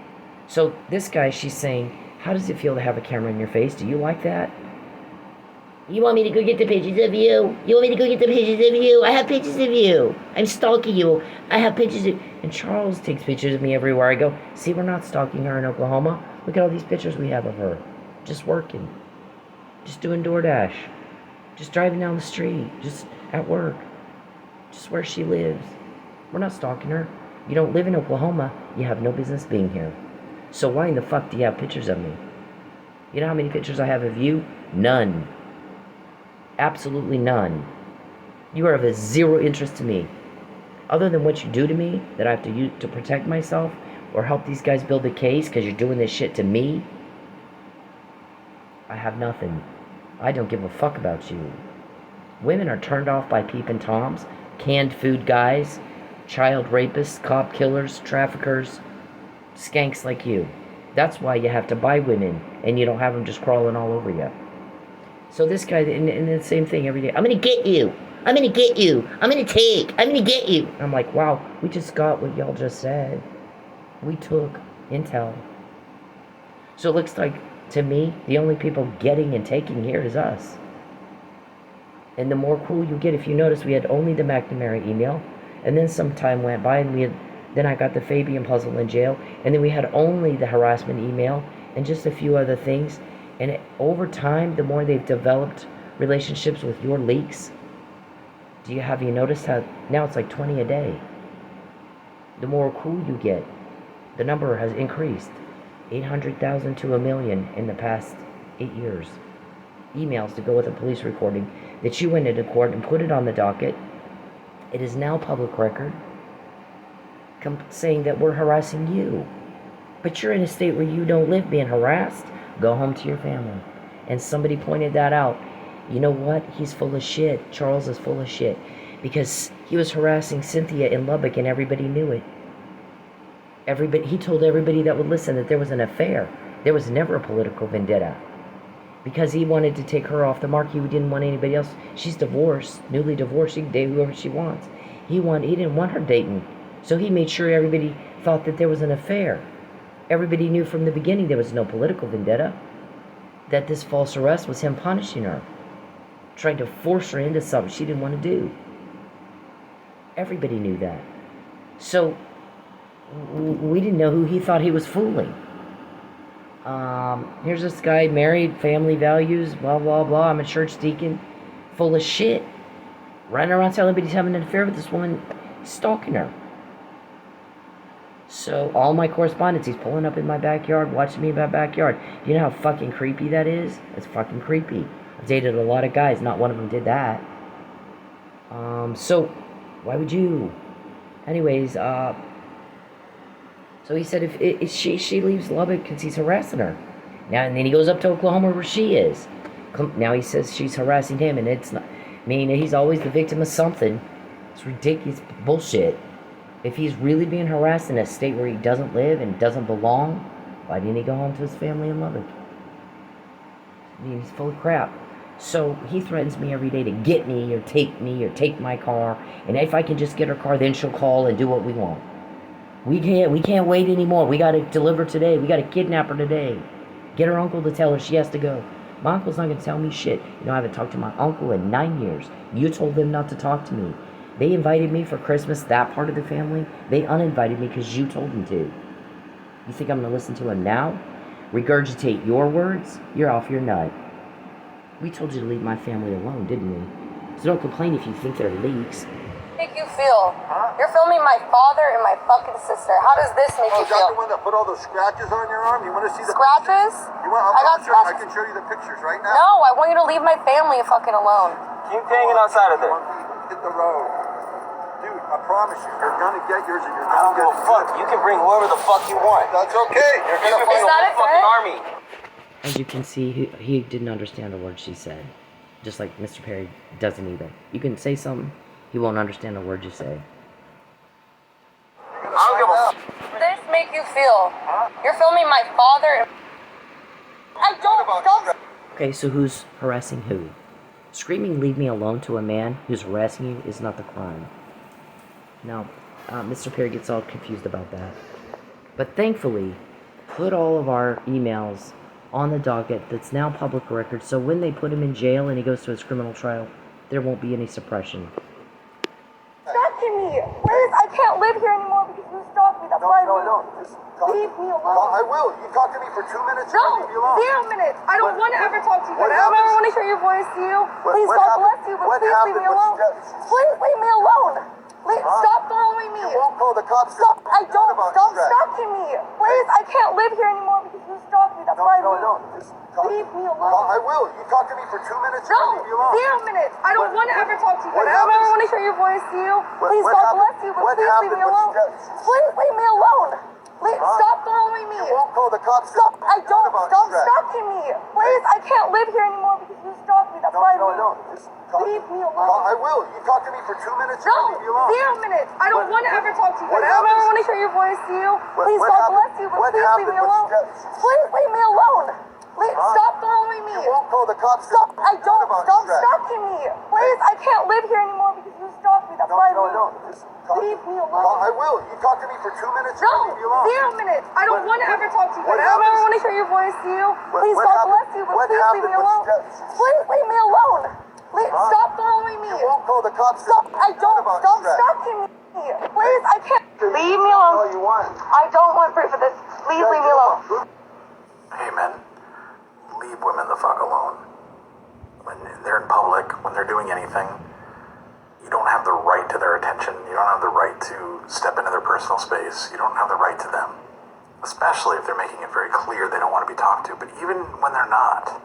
so this guy, she's saying, how does it feel to have a camera in your face? Do you like that? You want me to go get the pictures of you? You want me to go get the pictures of you? I have pictures of you. I'm stalking you. I have pictures of... And Charles takes pictures of me everywhere I go. See, we're not stalking her in Oklahoma. Look at all these pictures we have of her. Just working. Just doing DoorDash. Just driving down the street. Just at work. Just where she lives. We're not stalking her. You don't live in Oklahoma. You have no business being here. So why in the fuck do you have pictures of me? You know how many pictures I have of you? None. Absolutely none. You are of a zero interest to me. Other than what you do to me, that I have to use to protect myself, or help these guys build a case because you're doing this shit to me, I have nothing. I don't give a fuck about you. Women are turned off by peeping toms, canned food guys, child rapists, cop killers, traffickers, skanks like you. That's why you have to buy women, and you don't have them just crawling all over you. So this guy, and the same thing every day. I'm gonna get you. I'm gonna get you. I'm gonna take. I'm gonna get you. I'm like, wow, we just got what y'all just said. We took intel. So it looks like, to me, the only people getting and taking here is us. And the more cool you get, if you notice, we had only the McNamara email, and then some time went by, and then I got the Fabian puzzle in jail, and then we had only the harassment email, and just a few other things. And over time, the more they've developed relationships with your leaks, have you noticed how now it's like 20 a day? The more cool you get, the number has increased. 800,000 to 1 million in the past 8 years. Emails to go with a police recording that you went into court and put it on the docket. It is now public record, saying that we're harassing you. But you're in a state where you don't live being harassed. Go home to your family. And somebody pointed that out. You know what? He's full of shit. Charles is full of shit. Because he was harassing Cynthia in Lubbock and everybody knew it. He told everybody that would listen that there was an affair. There was never a political vendetta. Because he wanted to take her off the market, he didn't want anybody else. She's divorced, newly divorced. She can date whoever she wants. He didn't want her dating. So he made sure everybody thought that there was an affair. Everybody knew from the beginning there was no political vendetta. That this false arrest was him punishing her. Trying to force her into something she didn't want to do. Everybody knew that. So, we didn't know who he thought he was fooling. Here's this guy, married, family values, blah, blah, blah. I'm a church deacon. Full of shit. Running around telling everybody he's having an affair with this woman, stalking her. So, all my correspondence, he's pulling up in my backyard, watching me in my backyard. You know how fucking creepy that is? It's fucking creepy. I've dated a lot of guys, not one of them did that. So, why would you? Anyways, so he said if she leaves Lubbock because he's harassing her. Now, and then he goes up to Oklahoma where she is. Now he says she's harassing him, and it's not. I mean, he's always the victim of something. It's ridiculous bullshit. If he's really being harassed in a state where he doesn't live and doesn't belong, why didn't he go home to his family in Lubbock? I mean, he's full of crap. So he threatens me every day to get me or take my car. And if I can just get her car, then she'll call and do what we want. We can't wait anymore. We got to deliver today. We got to kidnap her today. Get her uncle to tell her she has to go. My uncle's not going to tell me shit. You know, I haven't talked to my uncle in 9 years. You told them not to talk to me. They invited me for Christmas, that part of the family. They uninvited me because you told them to. You think I'm going to listen to him now? Regurgitate your words? You're off your nut. We told you to leave my family alone, didn't we? So don't complain if you think they're leaks. Make you feel? You're filming my father and my fucking sister. How does this make you Oh, is that feel? the one that put all those scratches on your arm? You want to see the Scratches? pictures? You want? I got I scratches. can show you the pictures right now. No, I want you to leave my family fucking alone. Keep hanging outside of there. Hit the road. Dude, I promise you, you're gonna get yours and you're I gonna don't give a fuck. You can bring whoever the fuck you want. That's okay. You're You gonna can bring Is a that whole a fucking threat? army. As you can see, he didn't understand a word she said. Just like Mr. Perry doesn't either. You can say something, he won't understand a word you say. I don't give a fuck. Does this make you feel? You're filming my father. I don't. Okay, so who's harassing who? Screaming "leave me alone" to a man who's harassing you is not the crime. Now, Mr. Perry gets all confused about that. But thankfully, put all of our emails on the docket that's now public record, so when they put him in jail and he goes to his criminal trial, there won't be any suppression. Stalking me. Please, I can't live here anymore because you stalked me. That's why I moved. Just talk. Leave me alone. I will. You talk to me for 2 minutes. No, and leave me alone. 0 minutes. I don't want to ever talk to you. What I don't ever happens? want to hear your voice to you. Please, what God happened? bless you, but What please leave happened? me alone. Please leave me alone. Stop following me. You won't call the cops. Stop. I don't. About Stop stress. stalking me. Please, I can't live here anymore because you stalked me. That's why I moved. Just talk. Leave me alone. I will. You talk to me for 2 minutes. No, and leave me alone. 0 minutes. I don't want to ever talk to you. What I don't ever happens? want to hear your voice to you. Please, what God happened? bless you, but What please leave me happened? alone. What- Please leave me alone. Please, stop following me. You won't call the cops. Stop. I don't. About Stop stress. stalking me. Please, I can't live here anymore because you stalked me. That's why I moved. Just talk. Leave me alone. I will. You talk to me for 2 minutes. No, and leave me alone. 0 minutes. I don't want to ever talk to you. What I don't ever happens? want to hear your voice to you. Please, what God happened? bless you, but What please leave happened? me alone. Please leave me alone. Please, stop following me. You won't call the cops. Stop. I don't. About Stop stress. stalking me. Please, I can't live here anymore because you stalked me. That's why I moved. Just talk. Leave me alone. I will. You talk to me for 2 minutes. No, and leave me alone. 0 minutes. I don't want to ever talk to you. What I don't ever happens? want to hear your voice to you. Please, what God happened? bless you, but What please leave me happened? alone. Please leave me alone. Please, stop following me. You won't call the cops. Stop. I don't. About Stop stress. stalking me. Please, I can't. Leave me All alone. you want. I don't want proof of this. Please leave me alone. Hey men, leave women the fuck alone. When they're in public, when they're doing anything, you don't have the right to their attention. You don't have the right to step into their personal space. You don't have the right to them. Especially if they're making it very clear they don't want to be talked to. But even when they're not,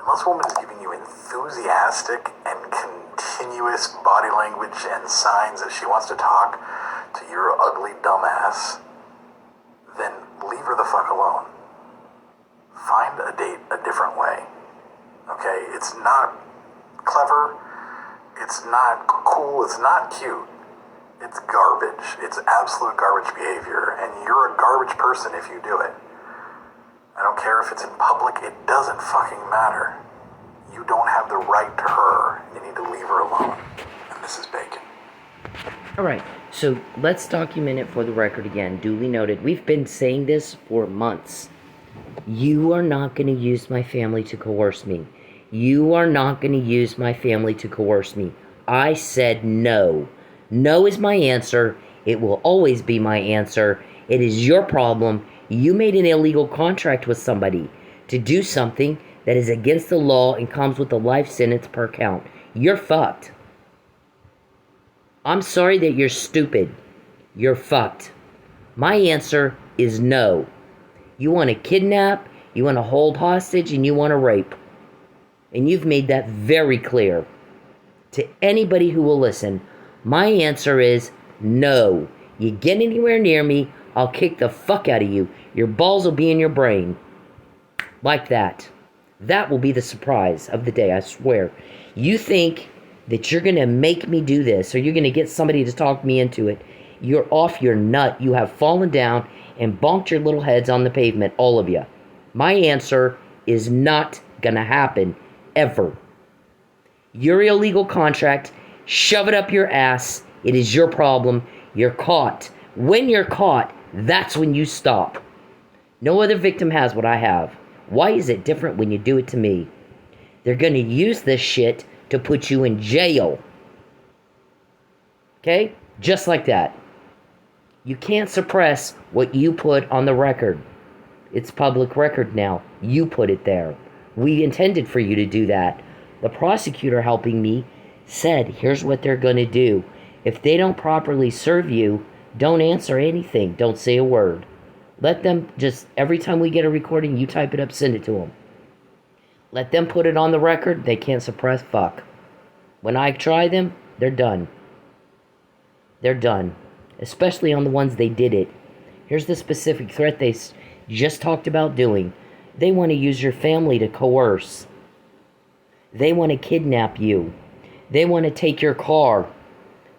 unless a woman is giving you enthusiastic and continuous body language and signs that she wants to talk to your ugly dumbass, then leave her the fuck alone. Find a date a different way. Okay? It's not clever. It's not cool. It's not cute. It's garbage. It's absolute garbage behavior. And you're a garbage person if you do it. I don't care if it's in public, it doesn't fucking matter. You don't have the right to her. You need to leave her alone. And this is Bacon. Alright, so let's document it for the record again. Duly noted. We've been saying this for months. You are not going to use my family to coerce me. You are not going to use my family to coerce me. I said no. No is my answer. It will always be my answer. It is your problem. You made an illegal contract with somebody to do something that is against the law and comes with a life sentence per count. You're fucked. I'm sorry that you're stupid. You're fucked. My answer is no. You want to kidnap, you want to hold hostage, and you want to rape. And you've made that very clear to anybody who will listen. My answer is no. You get anywhere near me, I'll kick the fuck out of you. Your balls will be in your brain. Like that. That will be the surprise of the day, I swear. You think that you're going to make me do this, or you're going to get somebody to talk me into it. You're off your nut. You have fallen down and bonked your little heads on the pavement, all of you. My answer is not going to happen, ever. Your illegal contract, shove it up your ass. It is your problem. You're caught. When you're caught, that's when you stop. No other victim has what I have. Why is it different when you do it to me? They're going to use this shit to put you in jail. Okay? Just like that. You can't suppress what you put on the record. It's public record now. You put it there. We intended for you to do that. The prosecutor helping me said, here's what they're going to do. If they don't properly serve you, don't answer anything. Don't say a word. Let them just, every time we get a recording, you type it up, send it to them. Let them put it on the record. They can't suppress fuck. When I try them, they're done. They're done. Especially on the ones they did it. Here's the specific threat they just talked about doing. They want to use your family to coerce. They want to kidnap you. They want to take your car.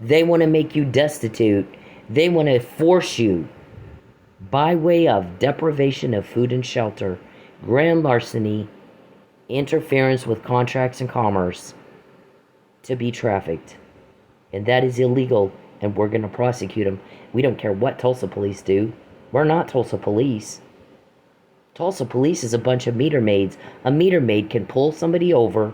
They want to make you destitute. They want to force you, by way of deprivation of food and shelter, grand larceny, interference with contracts and commerce, to be trafficked. And that is illegal, and we're going to prosecute them. We don't care what Tulsa police do. We're not Tulsa police. Tulsa police is a bunch of meter maids. A meter maid can pull somebody over,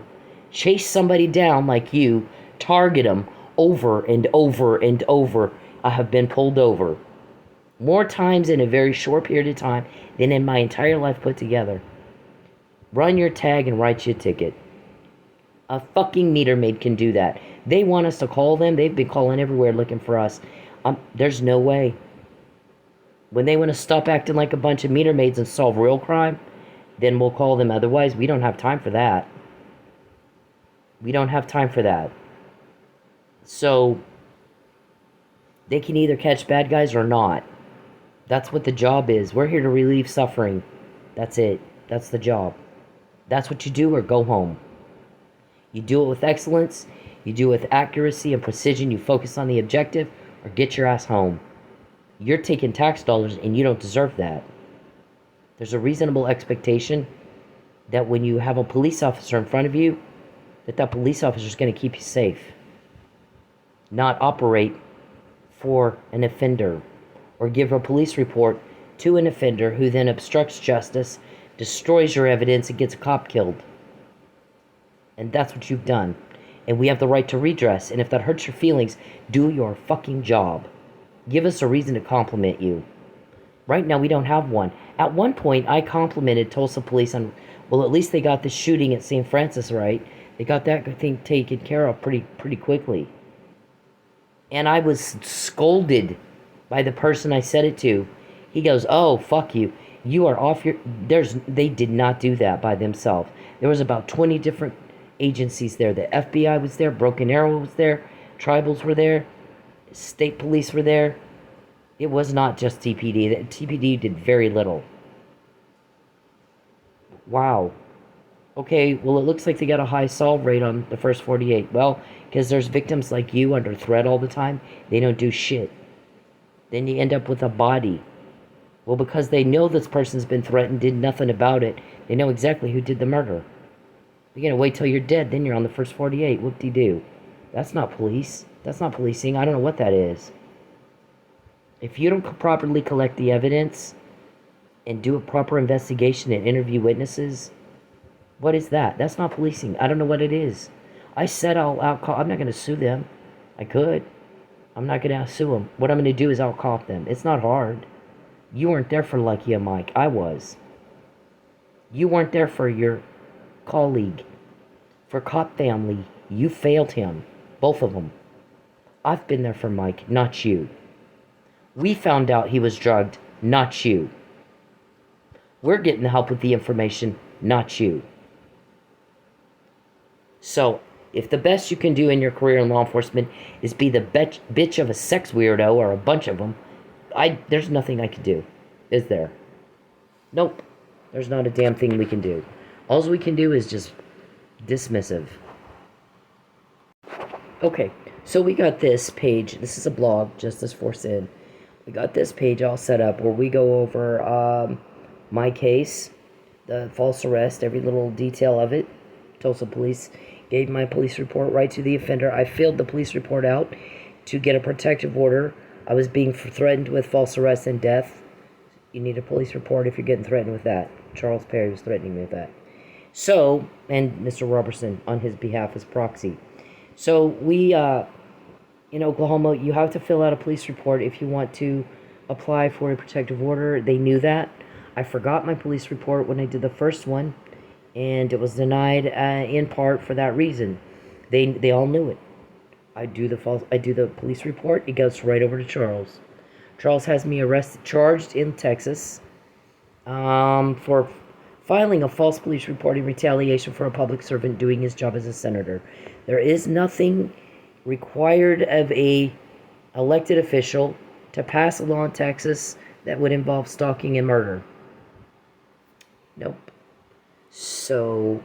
chase somebody down like you, target them over and over and over. I have been pulled over more times in a very short period of time than in my entire life put together. Run your tag and write you a ticket. A fucking meter maid can do that. They want us to call them. They've been calling everywhere looking for us. There's no way. When they want to stop acting like a bunch of meter maids and solve real crime, then we'll call them. Otherwise, we don't have time for that. We don't have time for that. So, they can either catch bad guys or not. That's what the job is. We're here to relieve suffering. That's it. That's the job. That's what you do, or go home. You do it with excellence. You do it with accuracy and precision. You focus on the objective, or get your ass home. You're taking tax dollars, and you don't deserve that. There's a reasonable expectation that when you have a police officer in front of you, that police officer is going to keep you safe. Not operate for an offender, or give a police report to an offender who then obstructs justice, destroys your evidence, and gets a cop killed. And that's what you've done. And we have the right to redress. And if that hurts your feelings, do your fucking job. Give us a reason to compliment you. Right now, we don't have one. At one point, I complimented Tulsa police on, well, at least they got the shooting at St. Francis right. They got that thing taken care of pretty quickly. And I was scolded by the person I said it to. He goes, oh, fuck you. You are off your... They did not do that by themselves. There was about 20 different agencies there. The FBI was there. Broken Arrow was there. Tribals were there. State police were there. It was not just TPD. The TPD did very little. Wow. Okay, well, it looks like they got a high solve rate on the first 48. Well, because there's victims like you under threat all the time. They don't do shit. Then you end up with a body. Well, because they know this person's been threatened, did nothing about it. They know exactly who did the murder. You're gonna wait till you're dead, then you're on the first 48. Whoop-de-doo. That's not police. That's not policing. I don't know what that is. If you don't properly collect the evidence and do a proper investigation and interview witnesses, what is that? That's not policing. I don't know what it is. I said I'm not going to sue them. I could. I'm not going to sue them. What I'm going to do is I'll cop them. It's not hard. You weren't there for Lucky and Mike. I was. You weren't there for your colleague. For Cop Family, you failed him. Both of them. I've been there for Mike, not you. We found out he was drugged, not you. We're getting the help with the information, not you. So, if the best you can do in your career in law enforcement is be the bitch of a sex weirdo or a bunch of them, there's nothing I can do, is there? Nope. There's not a damn thing we can do. All we can do is just dismissive. Okay, so we got this page. This is a blog, Justice for Sin. We got this page all set up where we go over my case, the false arrest, every little detail of it. Tulsa police gave my police report right to the offender. I filled the police report out to get a protective order. I was being threatened with false arrest and death. You need a police report if you're getting threatened with that. Charles Perry was threatening me with that. So, and Mr. Roberson on his behalf as proxy. So we, in Oklahoma, you have to fill out a police report if you want to apply for a protective order. They knew that. I forgot my police report when I did the first one, and it was denied in part for that reason. They all knew it. I do the police report. It goes right over to Charles. Charles has me charged in Texas, for filing a false police report in retaliation for a public servant doing his job as a senator. There is nothing required of a elected official to pass a law in Texas that would involve stalking and murder. Nope. So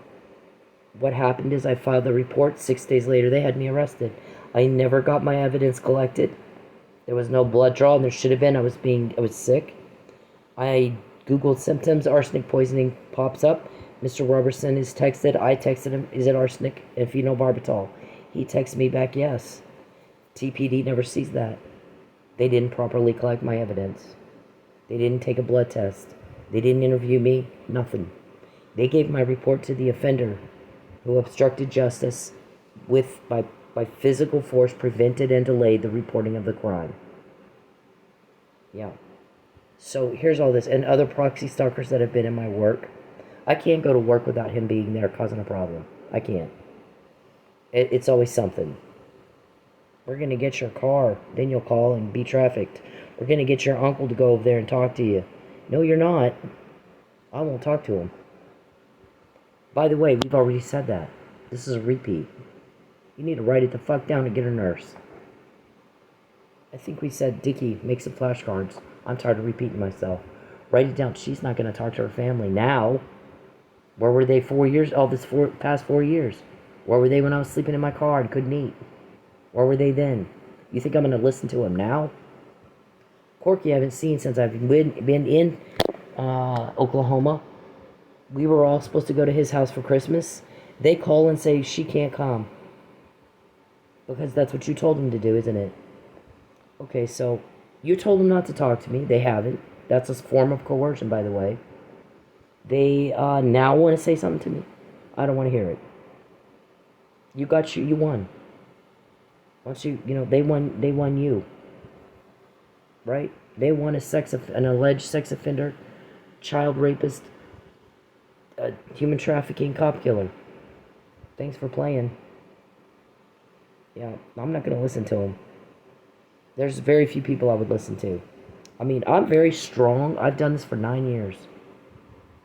what happened is I filed the report. 6 days later, they had me arrested. I never got my evidence collected. There was no blood draw, and there should have been. I was sick. I Googled symptoms. Arsenic poisoning pops up. Mr. Roberson is texted. I texted him, is it arsenic? If you know barbital. He texted me back, yes. TPD never sees that. They didn't properly collect my evidence. They didn't take a blood test. They didn't interview me. Nothing. They gave my report to the offender who obstructed justice by physical force, prevented and delayed the reporting of the crime. Yeah. So here's all this. And other proxy stalkers that have been in my work. I can't go to work without him being there causing a problem. I can't. It's always something. We're going to get your car. Then you'll call and be trafficked. We're going to get your uncle to go over there and talk to you. No, you're not. I won't talk to him. By the way, we've already said that. This is a repeat. You need to write it the fuck down and get a nurse. I think we said, Dickie, make some flashcards. I'm tired of repeating myself. Write it down. She's not going to talk to her family now. Where were they 4 years? Past 4 years. Where were they when I was sleeping in my car and couldn't eat? Where were they then? You think I'm going to listen to him now? Corky I haven't seen since I've been in Oklahoma. We were all supposed to go to his house for Christmas. They call and say she can't come. Because that's what you told them to do, isn't it? Okay, so you told them not to talk to me. They haven't. That's a form of coercion, by the way. They now want to say something to me. I don't want to hear it. You won. Once they won you. Right? They won an alleged sex offender, child rapist, human trafficking cop killer. Thanks for playing. Yeah, I'm not going to listen to him. There's very few people I would listen to. I mean, I'm very strong. I've done this for 9 years.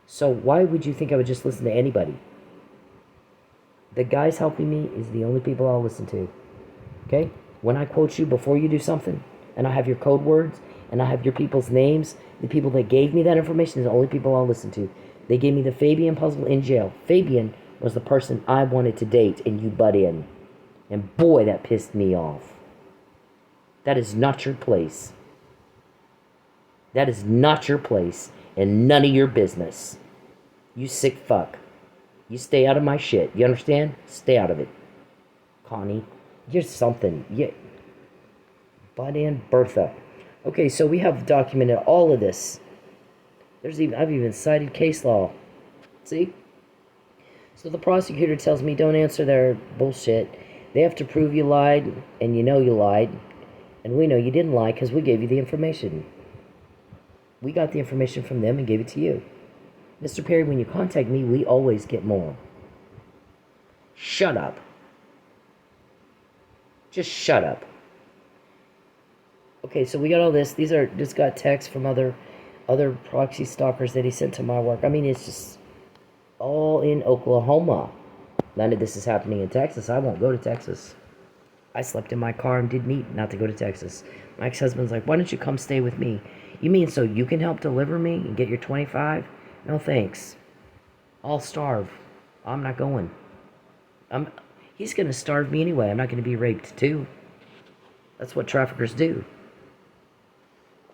So why would you think I would just listen to anybody? The guys helping me is the only people I'll listen to. Okay? When I quote you before you do something, and I have your code words, and I have your people's names, the people that gave me that information is the only people I'll listen to. They gave me the Fabian puzzle in jail. Fabian was the person I wanted to date, and you butt in. And boy, that pissed me off. That is not your place. That is not your place and none of your business. You sick fuck. You stay out of my shit. You understand? Stay out of it. Connie, you're something. Bud and Bertha. Okay, so we have documented all of this. I've even cited case law. See? So the prosecutor tells me don't answer their bullshit. They have to prove you lied, and you know you lied. And we know you didn't lie because we gave you the information. We got the information from them and gave it to you. Mr. Perry, when you contact me, we always get more. Shut up. Just shut up. Okay, so we got all this. These are just got texts from other proxy stalkers that he sent to my work. I mean, it's just all in Oklahoma. None of this is happening in Texas. I won't go to Texas. I slept in my car and did meet not to go to Texas. My ex-husband's like, why don't you come stay with me? You mean so you can help deliver me and get your 25? No thanks. I'll starve. I'm not going. He's going to starve me anyway. I'm not going to be raped too. That's what traffickers do.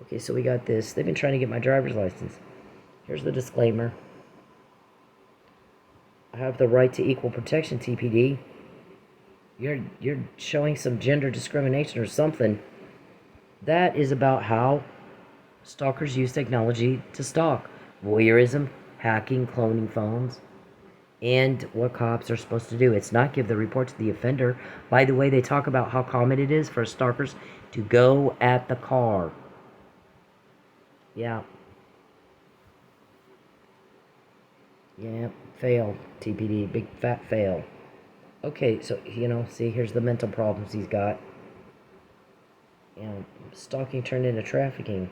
Okay, so we got this. They've been trying to get my driver's license. Here's the disclaimer. I have the right to equal protection, TPD. You're showing some gender discrimination or something. That is about how stalkers use technology to stalk. Voyeurism, hacking, cloning phones, and what cops are supposed to do. It's not give the report to the offender. By the way, they talk about how common it is for stalkers to go at the car. Yeah. Yeah, fail, TPD, big fat fail. Okay, so, see, here's the mental problems he's got. Stalking turned into trafficking.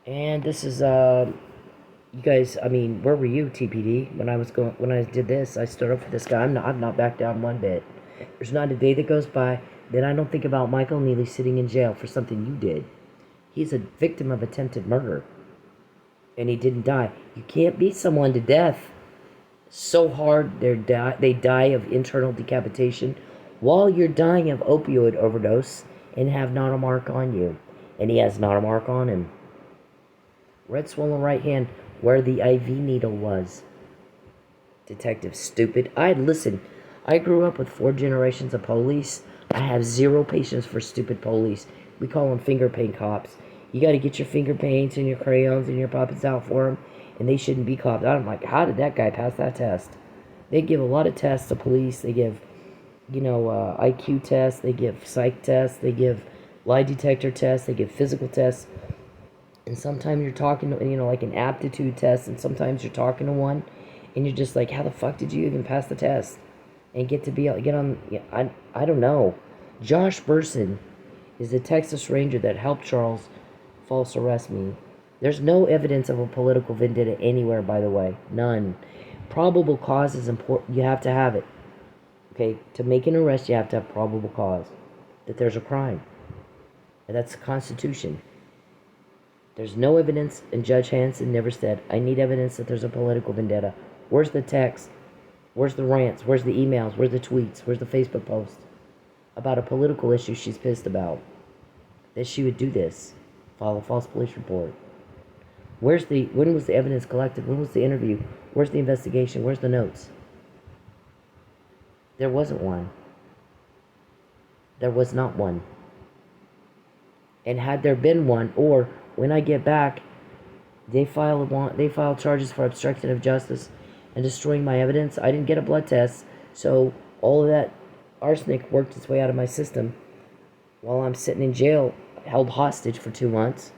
And this is, you guys, I mean, where were you, TPD? When I did this, I stood up for this guy. I'm not back down one bit. There's not a day that goes by that I don't think about Michael Neely sitting in jail for something you did. He's a victim of attempted murder. And he didn't die. You can't beat someone to death so hard they die of internal decapitation while you're dying of opioid overdose and have not a mark on you. And he has not a mark on him. Red swollen right hand where the IV needle was. Detective stupid. Listen, I grew up with 4 generations of police. I have 0 patience for stupid police. We call them finger paint cops. You got to get your finger paints and your crayons and your puppets out for them, and they shouldn't be cops. I'm like, how did that guy pass that test? They give a lot of tests to police. They give, IQ tests. They give psych tests. They give lie detector tests. They give physical tests. And sometimes you're talking to, like an aptitude test, and sometimes you're talking to one, and you're just like, how the fuck did you even pass the test? And get on, I don't know. Josh Burson is the Texas Ranger that helped Charles false arrest me. There's no evidence of a political vendetta anywhere, by the way. None. Probable cause is important. You have to have it. Okay? To make an arrest, you have to have probable cause that there's a crime. And that's the Constitution. There's no evidence, and Judge Hanson never said, I need evidence that there's a political vendetta. Where's the text? Where's the rants? Where's the emails? Where's the tweets? Where's the Facebook post about a political issue she's pissed about? That she would do this. File a false police report. When was the evidence collected? When was the interview? Where's the investigation? Where's the notes? There wasn't one. There was not one. And had there been one, or when I get back, they file charges for obstruction of justice and destroying my evidence. I didn't get a blood test, so all of that arsenic worked its way out of my system while I'm sitting in jail, held hostage for 2 months,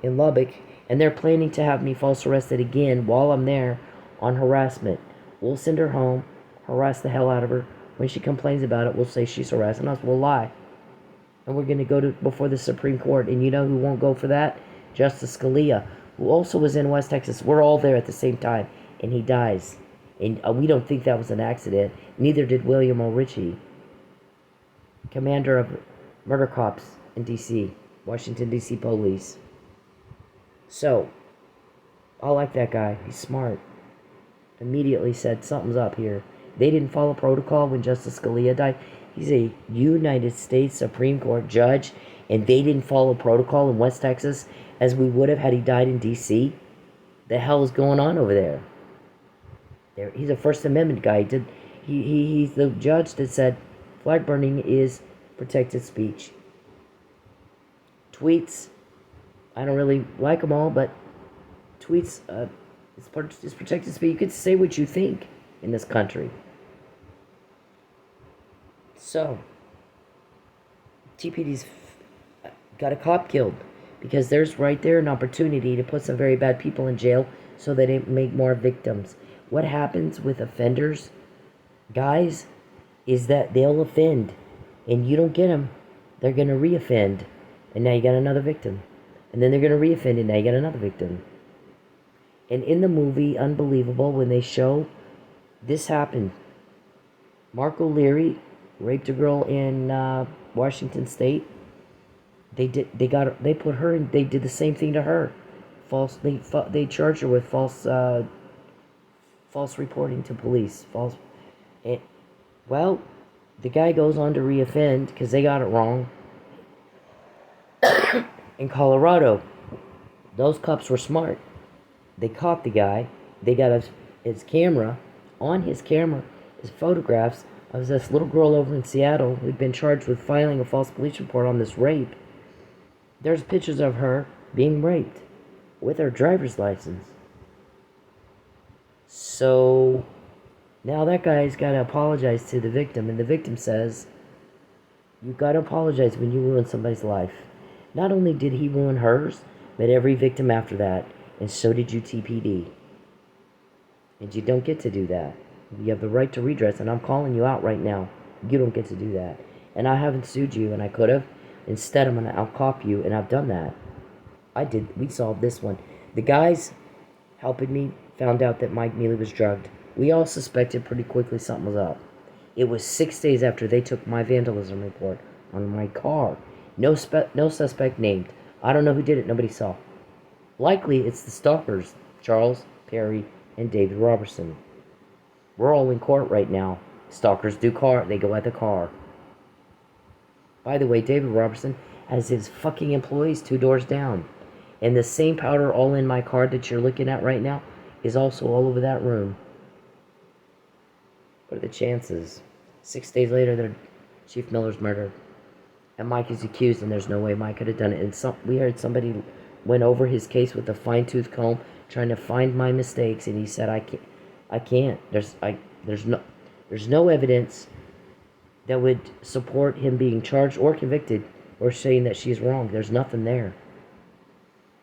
in Lubbock, and they're planning to have me false arrested again while I'm there on harassment. We'll send her home, harass the hell out of her. When she complains about it, we'll say she's harassing us. We'll lie. And we're going to go before the Supreme Court. And you know who won't go for that? Justice Scalia, who also was in West Texas. We're all there at the same time. And he dies. And we don't think that was an accident. Neither did William O. Ritchie, commander of murder cops in D.C., Washington, D.C. police. So, I like that guy. He's smart. Immediately said, something's up here. They didn't follow protocol when Justice Scalia died. He's a United States Supreme Court judge, and they didn't follow protocol in West Texas, as we would have had he died in D.C. The hell is going on over there? He's a First Amendment guy. He's the judge that said flag burning is protected speech. Tweets, I don't really like them all, but tweets, it's protected speech. You can say what you think in this country. So, TPD's got a cop killed because there's right there an opportunity to put some very bad people in jail so they don't make more victims. What happens with offenders, guys, is that they'll offend and you don't get them. They're going to re-offend and now you got another victim. And then they're going to re-offend and now you got another victim. And in the movie Unbelievable, when they show this happened, Mark O'Leary raped a girl in Washington State. They put her in. They did the same thing to her. They charged her with false reporting to police. Well, the guy goes on to reoffend because they got it wrong. In Colorado, those cops were smart. They caught the guy. They got his camera. On his camera, his photographs of this little girl over in Seattle who'd been charged with filing a false police report on this rape. There's pictures of her being raped with her driver's license. So now that guy's got to apologize to the victim, and the victim says, you got to apologize when you ruin somebody's life. Not only did he ruin hers, but every victim after that, and so did you, TPD. And you don't get to do that. You have the right to redress, and I'm calling you out right now. You don't get to do that. And I haven't sued you, and I could have. Instead, I'll cop you, and I've done that. We solved this one. The guys helping me found out that Mike Mealy was drugged. We all suspected pretty quickly something was up. It was 6 days after they took my vandalism report on my car. No suspect named. I don't know who did it. Nobody saw. Likely, it's the stalkers, Charles, Perry, and David Roberson. We're all in court right now. Stalkers they go at the car. By the way, David Roberson has his fucking employees 2 doors down. And the same powder all in my car that you're looking at right now is also all over that room. What are the chances? 6 days later, Chief Miller's murdered. And Mike is accused, and there's no way Mike could have done it. And we heard somebody went over his case with a fine-tooth comb, trying to find my mistakes, and he said, I can't. There's no evidence that would support him being charged or convicted or saying that she's wrong. There's nothing there.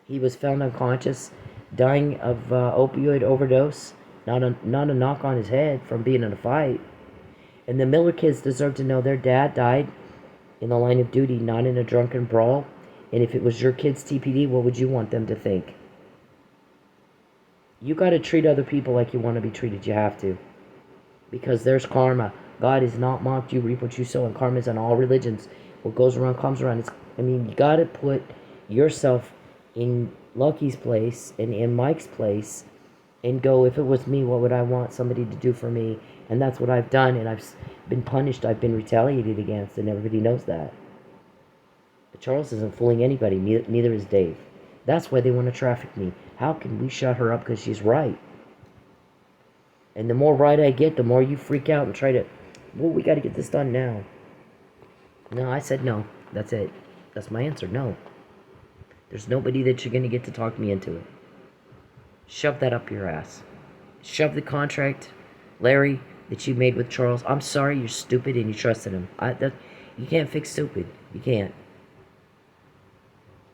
He was found unconscious, dying of opioid overdose, not a knock on his head from being in a fight. And the Miller kids deserve to know their dad died in the line of duty, not in a drunken brawl. And if it was your kids, TPD, what would you want them to think? You got to treat other people like you want to be treated. You have to. Because there's karma. God is not mocked. You reap what you sow. And karma is in all religions. What goes around comes around. You got to put yourself in Lucky's place and in Mike's place and go, if it was me, what would I want somebody to do for me? And that's what I've done. And I've been punished. I've been retaliated against. And everybody knows that. But Charles isn't fooling anybody. Neither is Dave. That's why they want to traffic me. How can we shut her up because she's right? And the more right I get, the more you freak out and try to, well, we got to get this done now. No, I said no. That's it. That's my answer. No. There's nobody that you're going to get to talk me into it. Shove that up your ass. Shove the contract, Larry, that you made with Charles. I'm sorry, you're stupid and you trusted him. You can't fix stupid. You can't.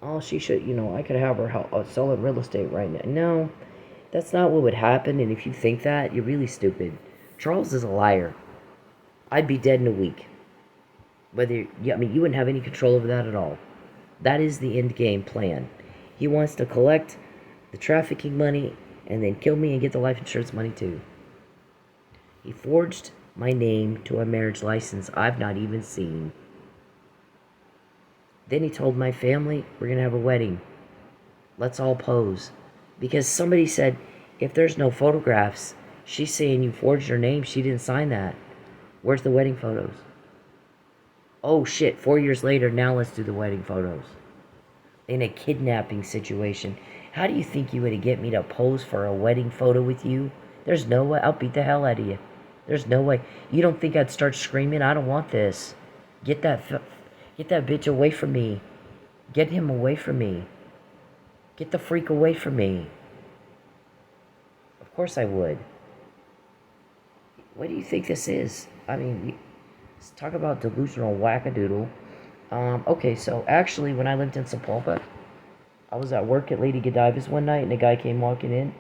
Oh, she should, I could have her selling real estate right now. No, that's not what would happen. And if you think that, you're really stupid. Charles is a liar. I'd be dead in a week. You wouldn't have any control over that at all. That is the end game plan. He wants to collect the trafficking money and then kill me and get the life insurance money too. He forged my name to a marriage license I've not even seen. Then he told my family, we're going to have a wedding. Let's all pose. Because somebody said, if there's no photographs, she's saying you forged her name. She didn't sign that. Where's the wedding photos? Oh shit, 4 years later, now let's do the wedding photos. in a kidnapping situation. How do you think you would get me to pose for a wedding photo with you? There's no way. I'll beat the hell out of you. There's no way. You don't think I'd start screaming? I don't want this. Get that bitch away from me. Get him away from me. Get the freak away from me. Of course I would. What do you think this is? I mean, let's talk about delusional wackadoodle. Okay, so actually, when I lived in Sapulpa, I was at work at Lady Godiva's one night, and a guy came walking in,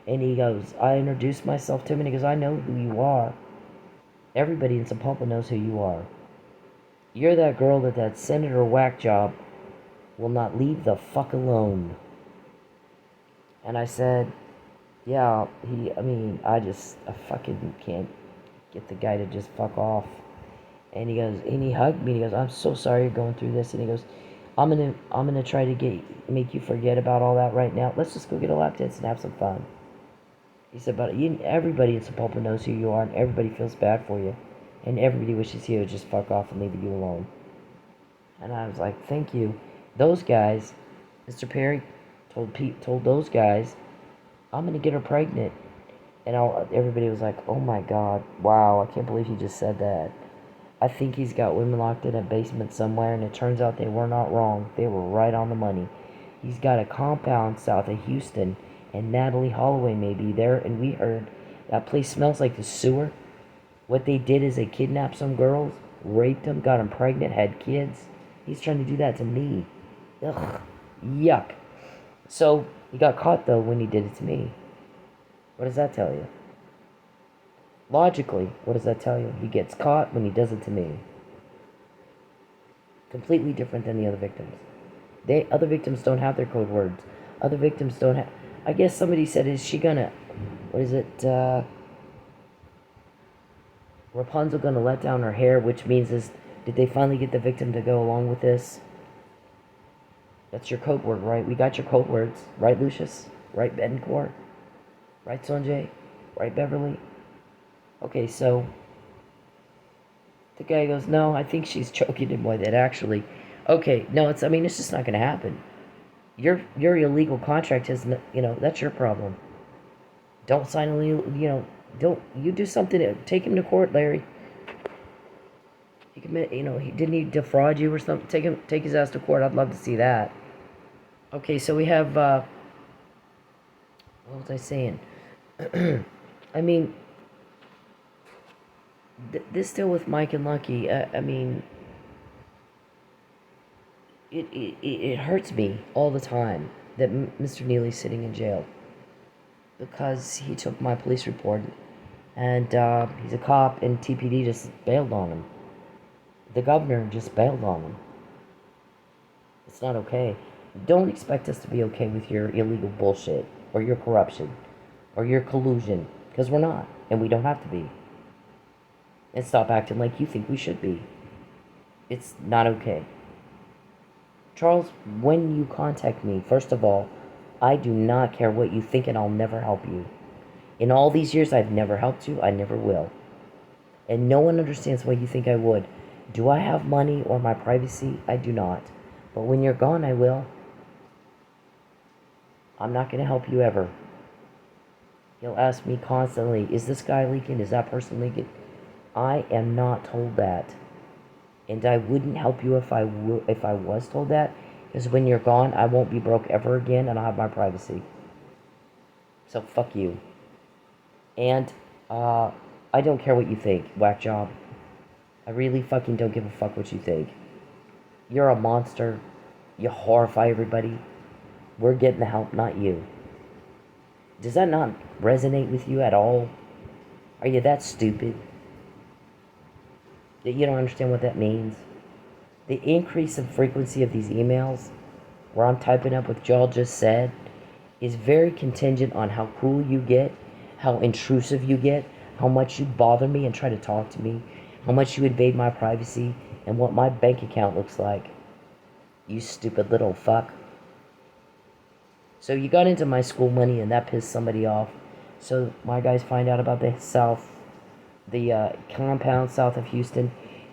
and he goes, I introduced myself to him, and he goes, I know who you are. Everybody in Sapulpa knows who you are. You're that girl that senator whack job will not leave the fuck alone. And I said, yeah, I fucking can't get the guy to just fuck off. And he goes, and he hugged me, and he goes, I'm so sorry you're going through this. And he goes, I'm gonna try to make you forget about all that right now. Let's just go get a lap dance and have some fun. He said, but everybody in Sapulpa knows who you are, and everybody feels bad for you. And everybody wishes he would just fuck off and leave you alone. And I was like, thank you. Those guys, Mr. Perry told those guys, I'm gonna get her pregnant. And everybody was like, oh my God, wow, I can't believe he just said that. I think he's got women locked in a basement somewhere, and it turns out they were not wrong. They were right on the money. He's got a compound south of Houston, and Natalie Holloway may be there, and we heard that place smells like the sewer. What they did is they kidnapped some girls, raped them, got them pregnant, had kids. He's trying to do that to me. Ugh, yuck. So, he got caught, though, when he did it to me. What does that tell you? Logically, what does that tell you? He gets caught when he does it to me. Completely different than the other victims. Other victims don't have their code words. Other victims don't have... I guess somebody said, is she gonna... What is it? Rapunzel gonna let down her hair, which means is... Did they finally get the victim to go along with this? That's your code word, right? We got your code words. Right, Lucius? Right, Betancourt? Right, Sanjay? Right, Beverly? Okay, so... The guy goes, no, I think she's choking him with it, actually. Okay, no, it's just not gonna happen. Your illegal contract has, that's your problem. Don't sign don't, you do something, take him to court, Larry. He commit, didn't he defraud you or something? Take his ass to court. I'd love to see that. Okay, so we have, what was I saying? I mean, this deal with Mike and Lucky, it hurts me all the time that Mr. Neely's sitting in jail because he took my police report, and he's a cop, and TPD just bailed on him. The governor just bailed on him. It's not okay. Don't expect us to be okay with your illegal bullshit or your corruption or your collusion, because we're not, and we don't have to be. And stop acting like you think we should be. It's not okay. Charles, when you contact me, first of all, I do not care what you think, and I'll never help you. In all these years, I've never helped you. I never will. And no one understands why you think I would. Do I have money or my privacy? I do not. But when you're gone, I will. I'm not going to help you ever. He'll ask me constantly, is this guy leaking? Is that person leaking? I am not told that. And I wouldn't help you if I was told that. Because when you're gone, I won't be broke ever again, and I'll have my privacy. So fuck you. And I don't care what you think, whack job. I really fucking don't give a fuck what you think. You're a monster. You horrify everybody. We're getting the help, not you. Does that not resonate with you at all? Are you that stupid that you don't understand what that means? The increase in frequency of these emails, where I'm typing up what y'all just said, is very contingent on how cool you get, how intrusive you get, how much you bother me and try to talk to me, how much you invade my privacy, and what my bank account looks like. You stupid little fuck. So you got into my school money, and that pissed somebody off. So my guys find out about the compound south of Houston,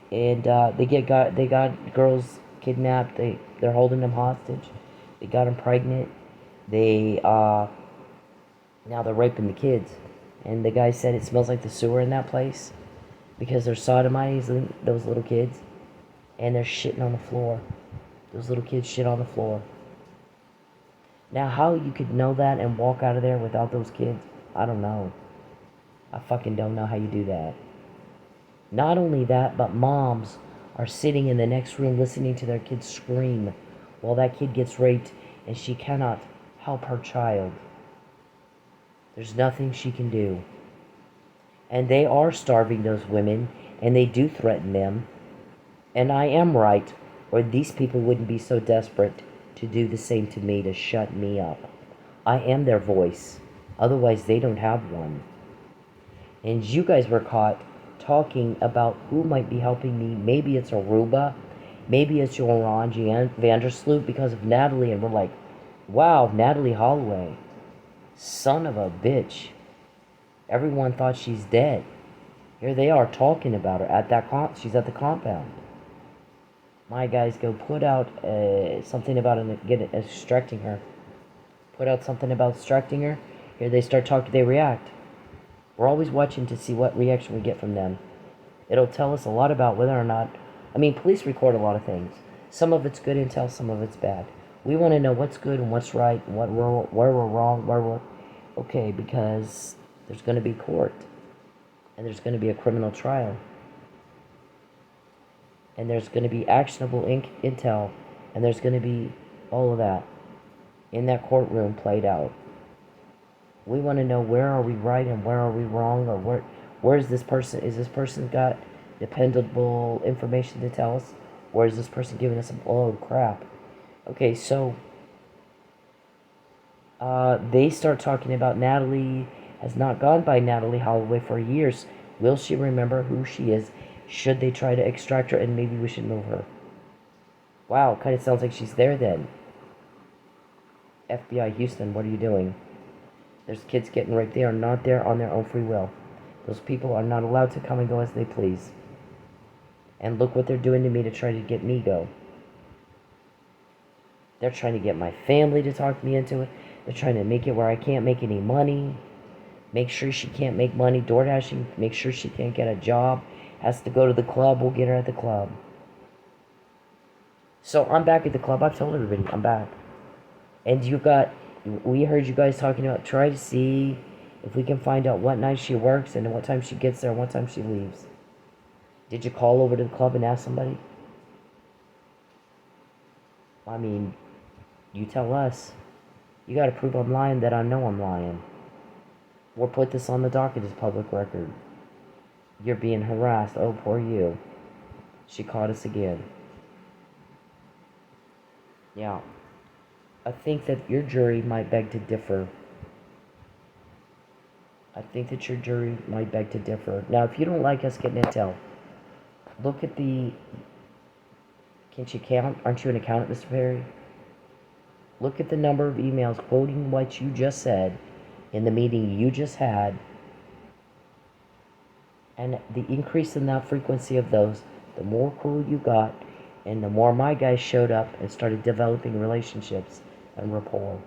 and they got girls kidnapped. They're holding them hostage. They got them pregnant. They now they're raping the kids. And the guy said it smells like the sewer in that place because they're sodomizing those little kids, and they're shitting on the floor. Those little kids shit on the floor. Now, how you could know that and walk out of there without those kids, I don't know. I fucking don't know how you do that. Not only that, but moms are sitting in the next room listening to their kids scream while that kid gets raped, and she cannot help her child. There's nothing she can do. And they are starving those women, and they do threaten them. And I am right, or these people wouldn't be so desperate to do the same to me, to shut me up. I am their voice. Otherwise, they don't have one. And you guys were caught talking about who might be helping me. Maybe it's Aruba. Maybe it's Joran Vandersloot because of Natalie. And we're like, wow, Natalie Holloway. Son of a bitch. Everyone thought she's dead. Here they are talking about her at that she's at the compound. My guys go put out something about extracting her. Put out something about extracting her. Here they start talking, they react. We're always watching to see what reaction we get from them. It'll tell us a lot about whether or not, police record a lot of things. Some of it's good intel, some of it's bad. We want to know what's good and what's right, and where we're wrong, where we're okay, because there's going to be court, and there's going to be a criminal trial, and there's going to be actionable intel, and there's going to be all of that in that courtroom played out. We want to know where are we right and where are we wrong, or where is this person got dependable information to tell us, or is this person giving us a load of crap? Okay, so they start talking about Natalie has not gone by Natalie Holloway for years. Will she remember who she is? Should they try to extract her, and maybe we should move her? Wow, kind of sounds like she's there then. FBI Houston, what are you doing? There's kids getting raped. They are not there on their own free will. Those people are not allowed to come and go as they please. And look what they're doing to me to try to get me go. They're trying to get my family to talk me into it. They're trying to make it where I can't make any money. Make sure she can't make money. Door dashing. Make sure she can't get a job. Has to go to the club. We'll get her at the club. So I'm back at the club. I've told everybody I'm back. And we heard you guys talking about try to see if we can find out what night she works and what time she gets there and what time she leaves. Did you call over to the club and ask somebody? You tell us. You gotta prove I'm lying that I know I'm lying. Or put this on the docket as public record. You're being harassed. Oh, poor you. She caught us again. Yeah. I think that your jury might beg to differ. Now, if you don't like us getting intel, look at the... Can't you count? Aren't you an accountant, Mr. Perry? Look at the number of emails quoting what you just said in the meeting you just had. And the increase in that frequency of those, the more cool you got, and the more my guys showed up and started developing relationships and rapport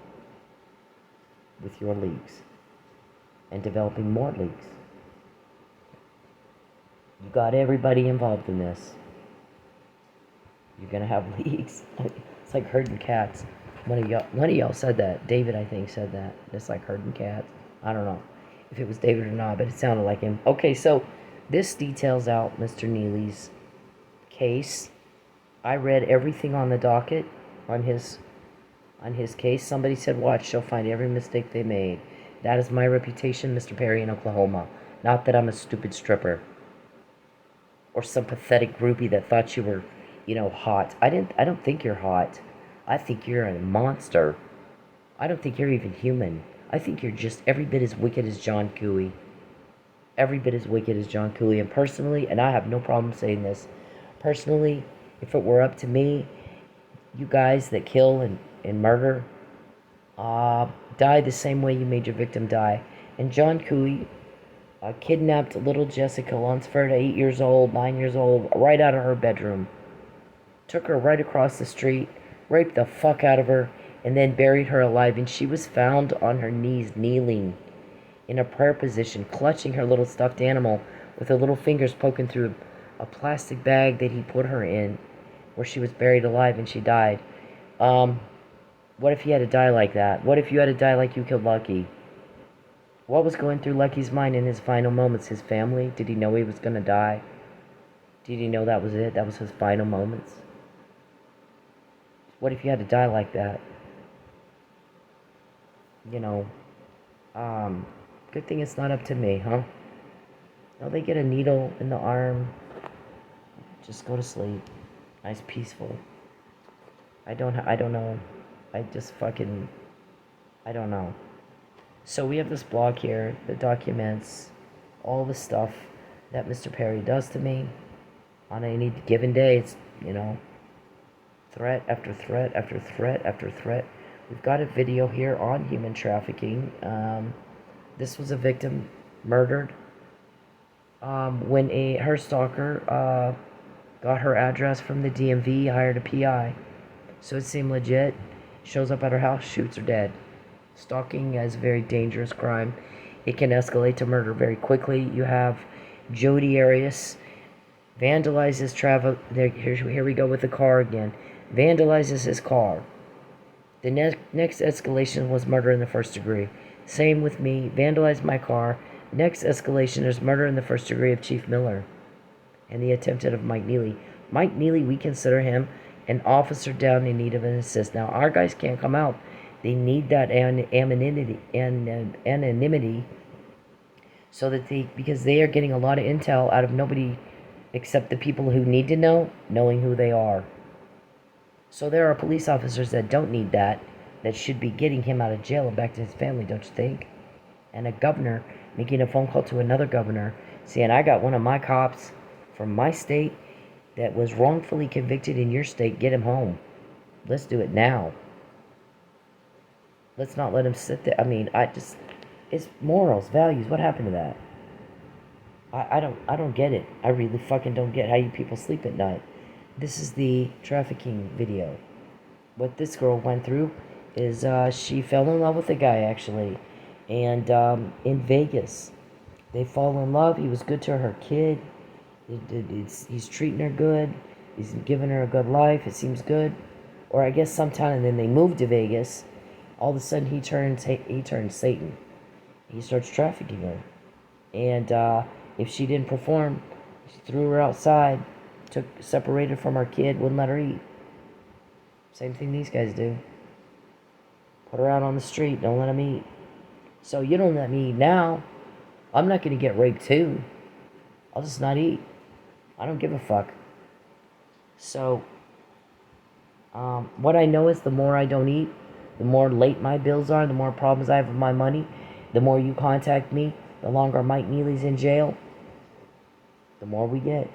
with your leagues. And developing more leagues. You got everybody involved in this. You're gonna have leagues. It's like herding cats. One of y'all said that. David, I think, said that. It's like herding cats. I don't know if it was David or not, but it sounded like him. Okay, so this details out Mr. Neely's case. I read everything on the docket on his case. Somebody said, watch, she'll find every mistake they made. That is my reputation, Mr. Perry, in Oklahoma. Not that I'm a stupid stripper. Or some pathetic groupie that thought you were, hot. I don't think you're hot. I think you're a monster. I don't think you're even human. I think you're just every bit as wicked as John Cooey. Every bit as wicked as John Cooey. And personally, and I have no problem saying this, personally, if it were up to me, you guys that kill and murder, die the same way you made your victim die. And John Cooey kidnapped little Jessica Lunsford, 8 years old, 9 years old, right out of her bedroom. took her right across the street, raped the fuck out of her, and then buried her alive. And she was found on her knees, kneeling in a prayer position, clutching her little stuffed animal with her little fingers poking through a plastic bag that he put her in, where she was buried alive and she died. What if he had to die like that? What if you had to die like you killed Lucky? What was going through Lucky's mind in his final moments? His family? Did he know he was going to die? Did he know that was it? That was his final moments? What if you had to die like that? You know, good thing it's not up to me, huh? No, they get a needle in the arm. Just go to sleep. Nice, peaceful. I don't know. I don't know. So we have this blog here that documents all the stuff that Mr. Perry does to me on any given day. It's, you know, threat after threat after threat after threat. We've got a video here on human trafficking. This was a victim murdered when her stalker got her address from the DMV, hired a PI. So it seemed legit. Shows up at her house, shoots her dead. Stalking is a very dangerous crime. It can escalate to murder very quickly. You have Jody Arias vandalizes travel. Here we go with the car again. Vandalizes his car. The next escalation was murder in the first degree. Same with me. Vandalized my car. Next escalation is murder in the first degree of Chief Miller and the attempted of Mike Neely. Mike Neely, we consider him an officer down in need of an assist. Now, our guys can't come out. They need that anonymity, so that because they are getting a lot of intel out of nobody except the people who need to know, knowing who they are. So there are police officers that don't need that should be getting him out of jail and back to his family, don't you think? And a governor making a phone call to another governor saying, I got one of my cops from my state that was wrongfully convicted in your state, get him home. Let's do it now. Let's not let him sit there. I mean, it's morals, values. What happened to that? I don't get it. I really fucking don't get how you people sleep at night. This is the trafficking video. What this girl went through is she fell in love with a guy, actually. And in Vegas, they fall in love. He was good to her kid. He's treating her good. He's giving her a good life. It seems good. Or I guess sometime, and then they moved to Vegas. All of a sudden, he turns Satan. He starts trafficking her. And if she didn't perform, she threw her outside, separated from her kid, wouldn't let her eat. Same thing these guys do. Put her out on the street, don't let them eat. So you don't let me eat now, I'm not going to get raped too. I'll just not eat. I don't give a fuck. So, what I know is the more I don't eat, the more late my bills are, the more problems I have with my money, the more you contact me, the longer Mike Neely's in jail, the more we get.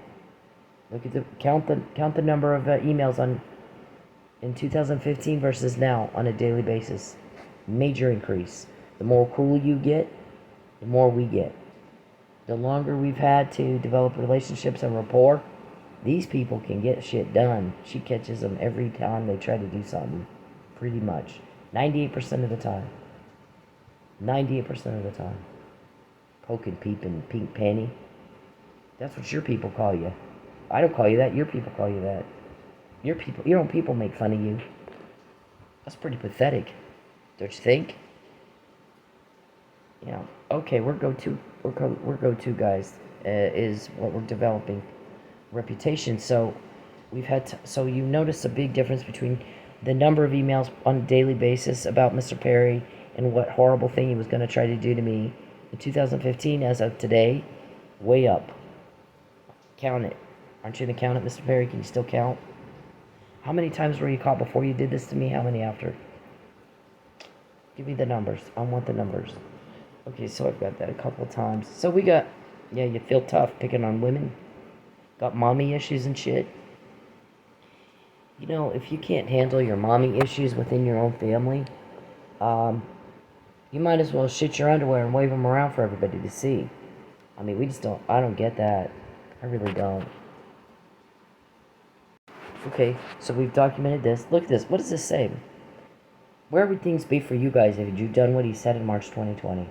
Look at count the number of emails in 2015 versus now on a daily basis. Major increase. The more cool you get, the more we get. The longer we've had to develop relationships and rapport, these people can get shit done. She catches them every time they try to do something. Pretty much. 98% of the time. 98% of the time. Poking, peeping, pink panty. That's what your people call you. I don't call you that. Your people call you that. Your own people make fun of you. That's pretty pathetic. Don't you think? You know, okay, we're go-to guys is what we're developing reputation. So so you notice a big difference between the number of emails on a daily basis about Mr. Perry and what horrible thing he was going to try to do to me in 2015 as of today, way up. Count it. Aren't you going to count it, Mr. Perry? Can you still count? How many times were you caught before you did this to me? How many after? Give me the numbers. I want the numbers. Okay, so I've got that a couple times. So we got, yeah, you feel tough picking on women. Got mommy issues and shit. You know, if you can't handle your mommy issues within your own family, you might as well shit your underwear and wave them around for everybody to see. I mean, I don't get that. I really don't. Okay, so we've documented this. Look at this. What does this say? Where would things be for you guys if you'd done what he said in March 2020?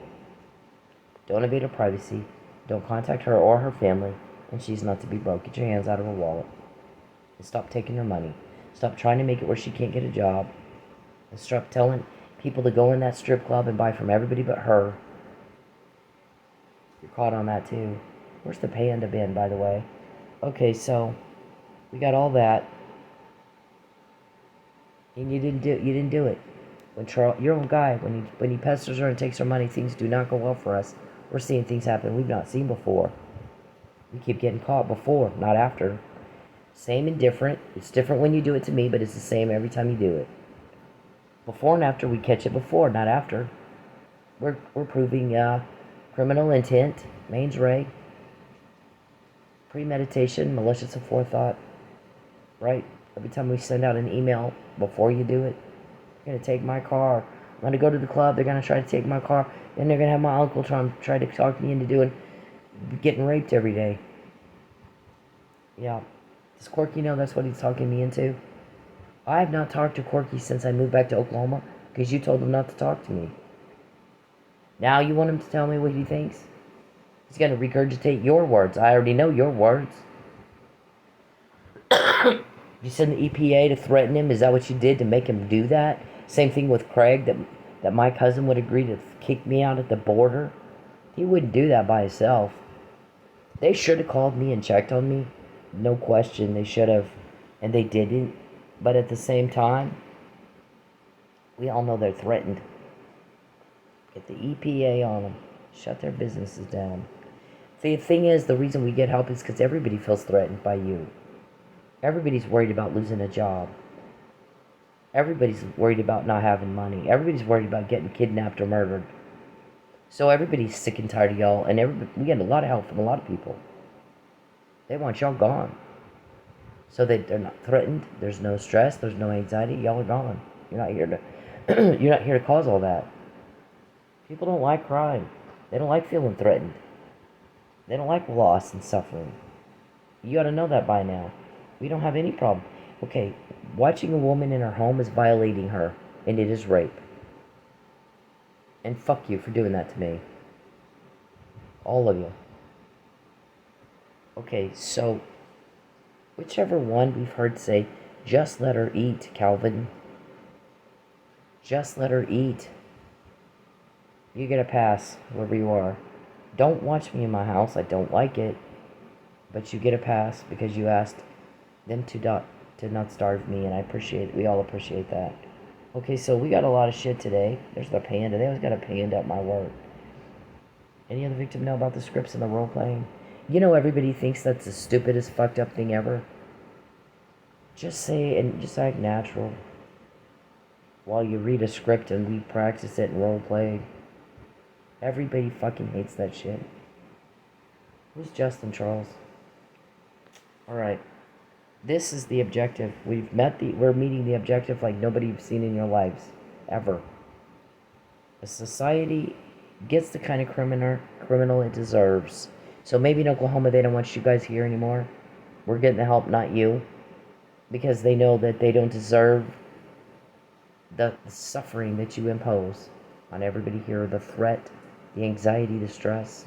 Don't invade her privacy. Don't contact her or her family. And she's not to be broke. Get your hands out of her wallet. And stop taking her money. Stop trying to make it where she can't get a job. And stop telling people to go in that strip club and buy from everybody but her. You're caught on that too. Where's the panda bin, by the way? Okay, so we got all that. And you didn't do it. When Charles, your old guy, when he pesters her and takes her money, things do not go well for us. We're seeing things happen we've not seen before. We keep getting caught before, not after. Same and different. It's different when you do it to me, but it's the same every time you do it. Before and after, we catch it before, not after. We're proving criminal intent, mens rea, premeditation, malicious aforethought, right? Every time we send out an email before you do it, you're going to take my car. I'm going to go to the club, they're going to try to take my car, then they're going to have my uncle try to talk me into getting raped every day. Yeah. Does Corky know that's what he's talking me into? I have not talked to Corky since I moved back to Oklahoma because you told him not to talk to me. Now you want him to tell me what he thinks? He's going to regurgitate your words. I already know your words. You sent the EPA to threaten him? Is that what you did to make him do that? Same thing with Craig, that my cousin would agree to kick me out at the border. He wouldn't do that by himself. They should have called me and checked on me. No question, they should have. And they didn't. But at the same time, we all know they're threatened. Get the EPA on them. Shut their businesses down. The thing is, the reason we get help is because everybody feels threatened by you. Everybody's worried about losing a job. Everybody's worried about not having money. Everybody's worried about getting kidnapped or murdered. So everybody's sick and tired of y'all, and we get a lot of help from a lot of people. They want y'all gone. So they're not threatened. There's no stress. There's no anxiety. Y'all are gone. You're not here to. You're not here to cause all that. People don't like crime. They don't like feeling threatened. They don't like loss and suffering. You ought to know that by now. We don't have any problem. Okay, watching a woman in her home is violating her, and it is rape. And fuck you for doing that to me. All of you. Okay, so whichever one we've heard say, just let her eat, Calvin. Just let her eat. You get a pass, wherever you are. Don't watch me in my house, I don't like it. But you get a pass because you asked them to not starve me, and I appreciate it. We all appreciate that. Okay, so we got a lot of shit today. There's the panda. They always got a panda at my work. Any other victim know about the scripts and the role-playing? You know everybody thinks that's the stupidest, fucked up thing ever. Just say it and just act natural. While you read a script and we practice it and role-play. Everybody fucking hates that shit. Who's Justin Charles? Alright. This is the objective. We're meeting the objective like nobody you've seen in your lives. Ever. A society gets the kind of criminal it deserves. So maybe in Oklahoma they don't want you guys here anymore. We're getting the help, not you. Because they know that they don't deserve the suffering that you impose on everybody here. The threat, the anxiety, the stress.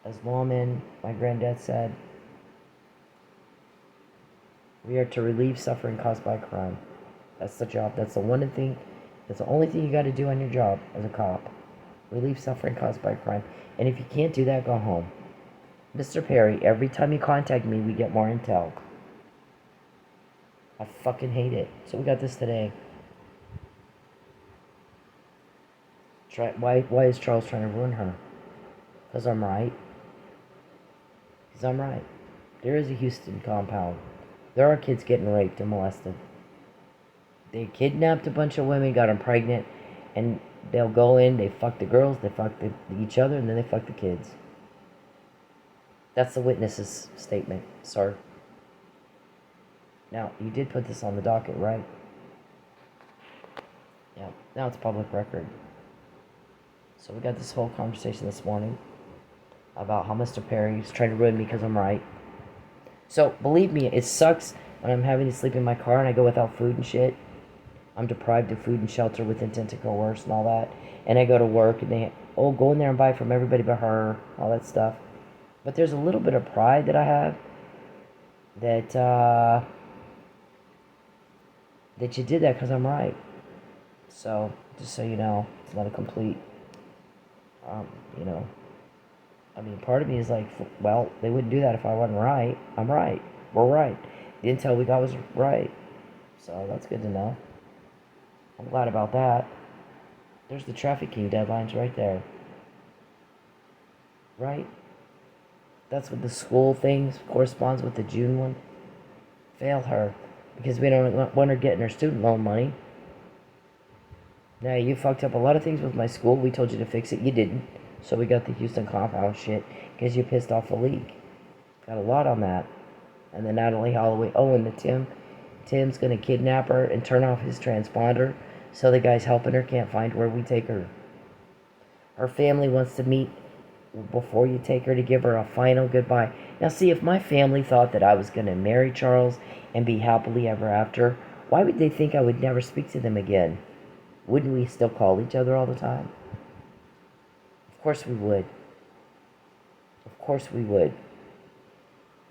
As lawmen, my granddad said, we are to relieve suffering caused by crime. That's the job. That's the only thing you got to do on your job as a cop. Relieve suffering caused by crime. And if you can't do that, go home. Mr. Perry, every time you contact me, we get more intel. I fucking hate it. So we got this today. Why is Charles trying to ruin her? Because I'm right. Because I'm right. There is a Houston compound. There are kids getting raped and molested. They kidnapped a bunch of women, got them pregnant, and they'll go in, they fuck the girls, they fuck each other, and then they fuck the kids. That's the witness's statement, sir. Now, you did put this on the docket, right? Yeah, now it's public record. So we got this whole conversation this morning about how Mr. Perry is trying to ruin me because I'm right. So, believe me, it sucks when I'm having to sleep in my car and I go without food and shit. I'm deprived of food and shelter with intent to coerce and all that. And I go to work and they, go in there and buy from everybody but her, all that stuff. But there's a little bit of pride that I have that, that you did that because I'm right. So, just so you know, it's not a complete, you know, I mean, part of me is like, well, they wouldn't do that if I wasn't right. I'm right. We're right. The intel we got was right. So, that's good to know. I'm glad about that. There's the trafficking deadlines right there. Right? That's what the school things corresponds with the June one. Fail her. Because we don't want her getting her student loan money. Now, you fucked up a lot of things with my school. We told you to fix it. You didn't. So we got the Houston compound shit. Because you pissed off the league. Got a lot on that. And the Natalie Holloway. Oh, and the Tim's gonna kidnap her and turn off his transponder. So the guys helping her can't find where we take her. Her family wants to meet before you take her to give her a final goodbye. Now, see, if my family thought that I was going to marry Charles and be happily ever after, why would they think I would never speak to them again? Wouldn't we still call each other all the time? Of course we would. Of course we would.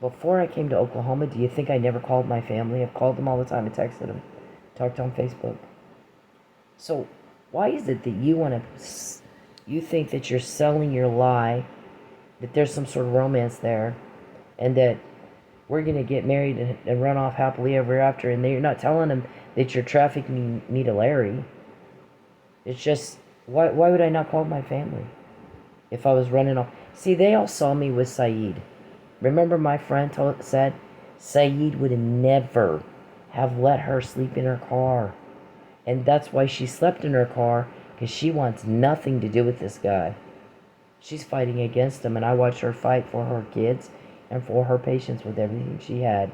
Before I came to Oklahoma, do you think I never called my family? I've called them all the time and texted them. Talked on Facebook. So, why is it that you think that you're selling your lie, that there's some sort of romance there, and that we're going to get married and run off happily ever after, and you're not telling them that you're trafficking me to Larry? It's just, why would I not call my family if I was running off? See, they all saw me with Saeed. Remember my friend said Saeed would never have let her sleep in her car. And that's why she slept in her car, because she wants nothing to do with this guy. She's fighting against him, and I watched her fight for her kids and for her patients with everything she had.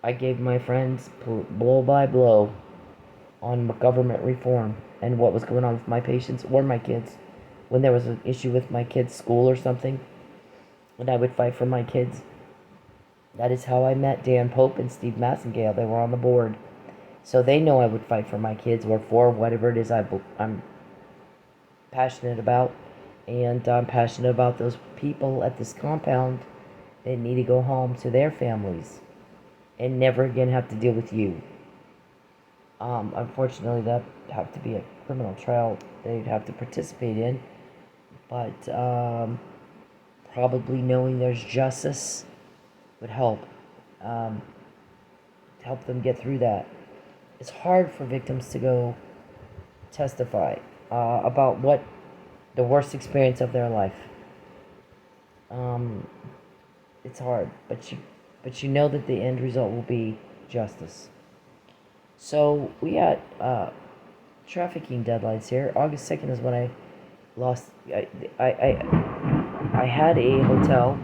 I gave my friends blow by blow on government reform and what was going on with my patients or my kids. When there was an issue with my kids' school or something, and I would fight for my kids. That is how I met Dan Pope and Steve Massengale. They were on the board. So they know I would fight for my kids or for whatever it is I'm passionate about. And I'm passionate about those people at this compound that need to go home to their families and never again have to deal with you. Unfortunately, that would have to be a criminal trial they'd have to participate in. But probably knowing there's justice would help. Help them get through that. It's hard for victims to go testify about what the worst experience of their life. It's hard, but you know that the end result will be justice. So we got trafficking deadlines here. August 2nd is when I lost. I had a hotel.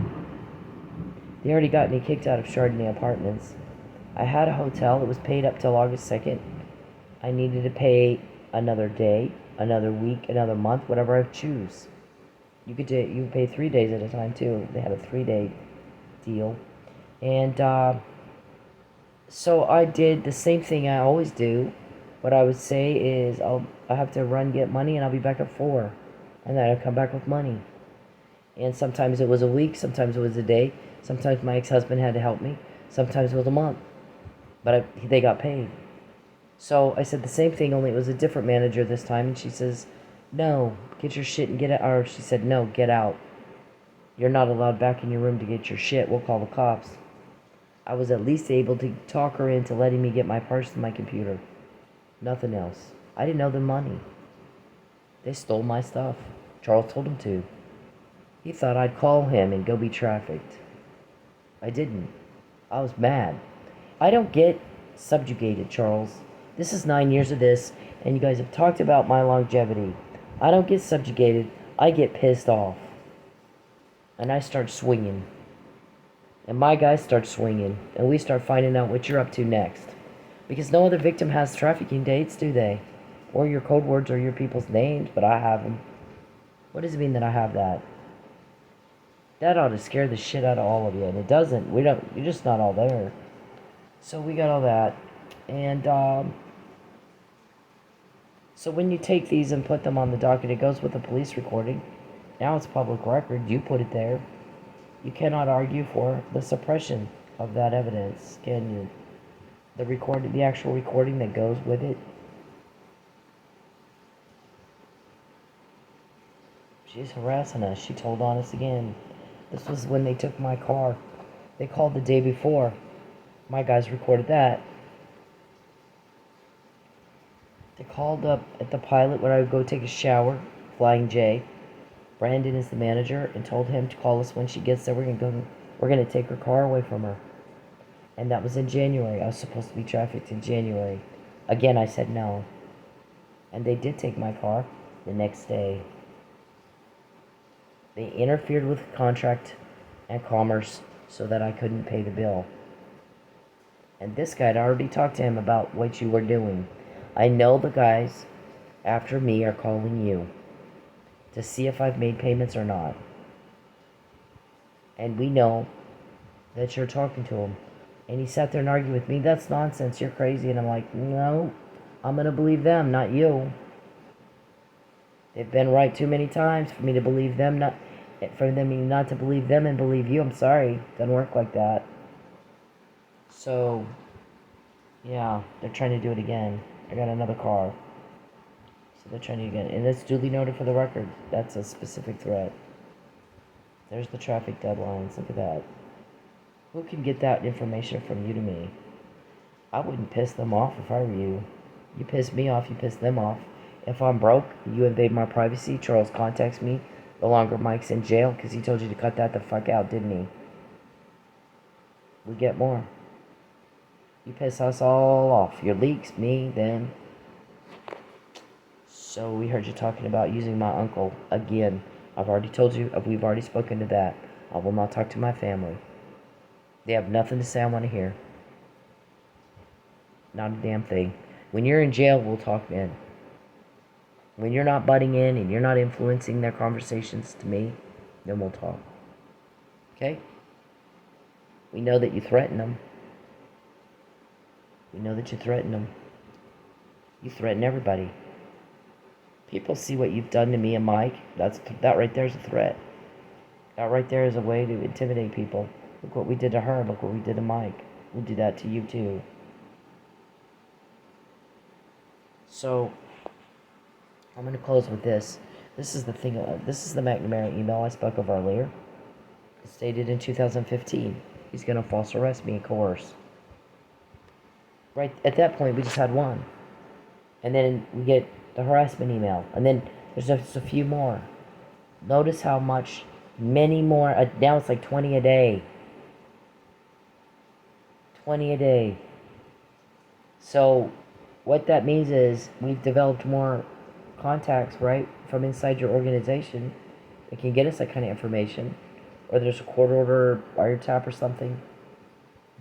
They already got me kicked out of Chardonnay Apartments. I had a hotel. It was paid up till August 2nd. I needed to pay another day, another week, another month, whatever I choose. You could pay 3 days at a time too. They had a 3-day deal, and so I did the same thing I always do. What I would say is I have to run get money, and I'll be back at 4, and then I'll come back with money. And sometimes it was a week, sometimes it was a day, sometimes my ex-husband had to help me, sometimes it was a month. But they got paid. So I said the same thing, only it was a different manager this time. And she says, no, get your shit and get out. Or she said, no, get out. You're not allowed back in your room to get your shit. We'll call the cops. I was at least able to talk her into letting me get my purse and my computer. Nothing else. I didn't owe them money. They stole my stuff. Charles told them to. He thought I'd call him and go be trafficked. I didn't. I was mad. I don't get subjugated, Charles. This is 9 years of this, and you guys have talked about my longevity. I don't get subjugated. I get pissed off. And I start swinging. And my guys start swinging. And we start finding out what you're up to next. Because no other victim has trafficking dates, do they? Or your code words or your people's names, but I have them. What does it mean that I have that? That ought to scare the shit out of all of you, and it doesn't. You're just not all there. So we got all that. And, so when you take these and put them on the docket, it goes with the police recording. Now it's public record. You put it there. You cannot argue for the suppression of that evidence, can you? The actual recording that goes with it. She's harassing us. She told on us again. This was when they took my car. They called the day before. My guys recorded that. They called up at the Pilot when I would go take a shower, Flying J. Brandon is the manager, and told him to call us when she gets there. We're gonna take her car away from her. And that was in January. I was supposed to be trafficked in January. Again, I said no. And they did take my car the next day. They interfered with contract and commerce so that I couldn't pay the bill. And this guy had already talked to him about what you were doing. I know the guys after me are calling you to see if I've made payments or not. And we know that you're talking to him. And he sat there and argued with me. That's nonsense. You're crazy. And I'm like, no, I'm going to believe them, not you. They've been right too many times for me to believe them, not to believe them and believe you. I'm sorry. Doesn't work like that. So, yeah, they're trying to do it again. I got another car. So they're trying to do it again. And it's duly noted for the record. That's a specific threat. There's the traffic deadlines. Look at that. Who can get that information from you to me? I wouldn't piss them off if I were you. You piss me off, you piss them off. If I'm broke, you invade my privacy, Charles contacts me the longer Mike's in jail because he told you to cut that the fuck out, didn't he? We get more. You piss us all off. Your leaks, me, them. So we heard you talking about using my uncle again. I've already told you, we've already spoken to that. I will not talk to my family. They have nothing to say I want to hear. Not a damn thing. When you're in jail, we'll talk then. When you're not butting in and you're not influencing their conversations to me, then we'll talk. Okay? We know that you threaten them. We know that you threaten them. You threaten everybody. People see what you've done to me and Mike. That right there is a threat. That right there is a way to intimidate people. Look what we did to her. Look what we did to Mike. We'll do that to you too. So, I'm going to close with this. This is the thing. This is the McNamara email I spoke of earlier. It's dated in 2015. He's going to false arrest me and coerce. Right at that point, we just had one. And then we get the harassment email. And then there's just a few more. Notice how much, many more. Now it's like 20 a day. 20 a day. So what that means is we've developed more contacts, right, from inside your organization that can get us that kind of information. Or there's a court order, wiretap or something.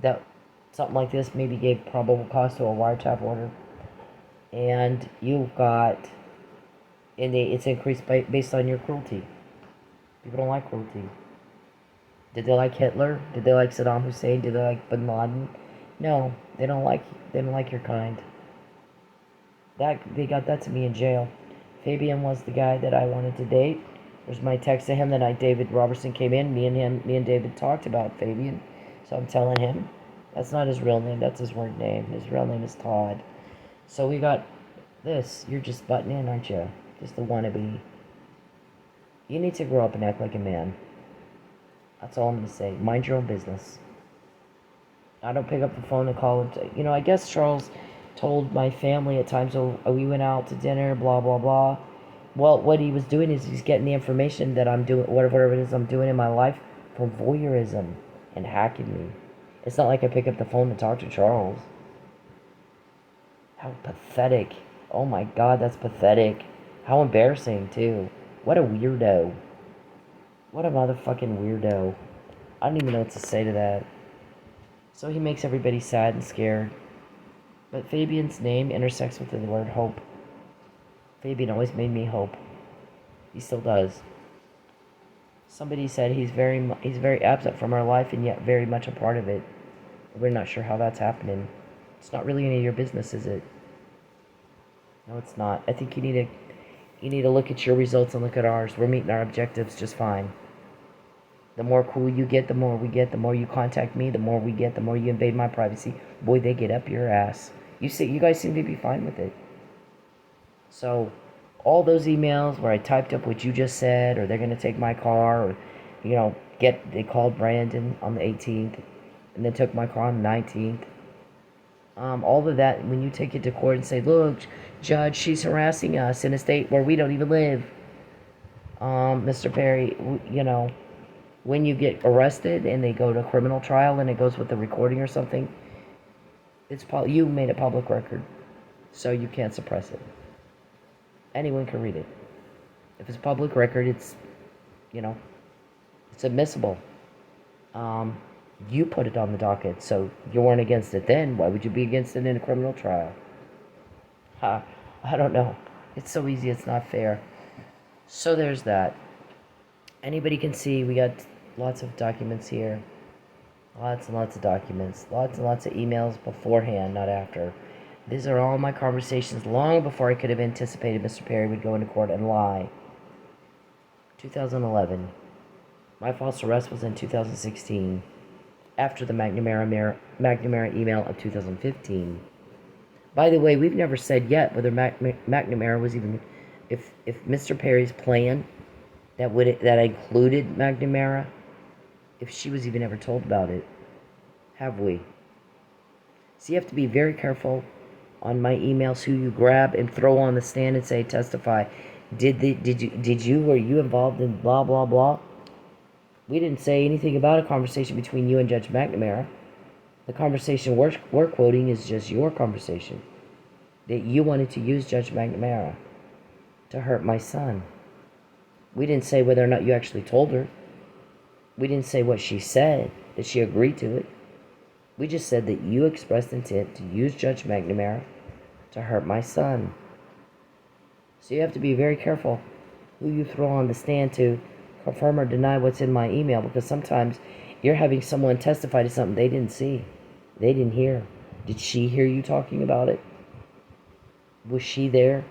That something like this maybe gave probable cause to a wiretap order. And you've got, and it's increased based on your cruelty. People don't like cruelty. Did they like Hitler? Did they like Saddam Hussein? Did they like Bin Laden? No, they don't like your kind. They got that to me in jail. Fabian was the guy that I wanted to date. There's my text to him the night David Roberson came in. Me and David talked about Fabian. So I'm telling him that's not his real name. That's his word name. His real name is Todd. So we got this. You're just butting in, aren't you? Just a wannabe. You need to grow up and act like a man. That's all I'm going to say. Mind your own business. I don't pick up the phone and call him. I guess Charles told my family at times, we went out to dinner, blah, blah, blah. Well, what he was doing is he's getting the information that I'm doing, whatever it is I'm doing in my life, from voyeurism and hacking me. It's not like I pick up the phone to talk to Charles. How pathetic. Oh my God, that's pathetic. How embarrassing, too. What a weirdo. What a motherfucking weirdo. I don't even know what to say to that. So he makes everybody sad and scared. But Fabian's name intersects with the word hope. Fabian always made me hope. He still does. Somebody said he's very absent from our life and yet very much a part of it. We're not sure how that's happening. It's not really any of your business, is it? No, it's not. I think you need to look at your results and look at ours. We're meeting our objectives just fine. The more cool you get, the more we get. The more you contact me, the more we get. The more you invade my privacy, boy, they get up your ass. You guys seem to be fine with it. So, all those emails where I typed up what you just said, or they're gonna take my car, or they called Brandon on the 18th, and then took my car on the 19th. All of that, when you take it to court and say, look, Judge, she's harassing us in a state where we don't even live. Mr. Perry, when you get arrested and they go to criminal trial and it goes with the recording or something, you made a public record, so you can't suppress it. Anyone can read it. If it's public record, it's admissible. You put it on the docket, so you weren't against it then. Why would you be against it in a criminal trial? I don't know. It's so easy, it's not fair. So there's that. Anybody can see, we got lots of documents here. Lots and lots of documents. Lots and lots of emails beforehand, not after. These are all my conversations long before I could have anticipated Mr. Perry would go into court and lie. 2011. My false arrest was in 2016. After the McNamara email of 2015. By the way, we've never said yet whether McNamara was even... If Mr. Perry's plan that included McNamara, if she was even ever told about it. Have we? So you have to be very careful on my emails who you grab and throw on the stand and say, testify. Were you involved in blah, blah, blah? We didn't say anything about a conversation between you and Judge McNamara. The conversation we're quoting is just your conversation. That you wanted to use Judge McNamara to hurt my son. We didn't say whether or not you actually told her. We didn't say what she said, that she agreed to it. We just said that you expressed intent to use Judge McNamara to hurt my son. So you have to be very careful who you throw on the stand to confirm or deny what's in my email, because sometimes you're having someone testify to something they didn't see, they didn't hear. Did she hear you talking about it? Was she there?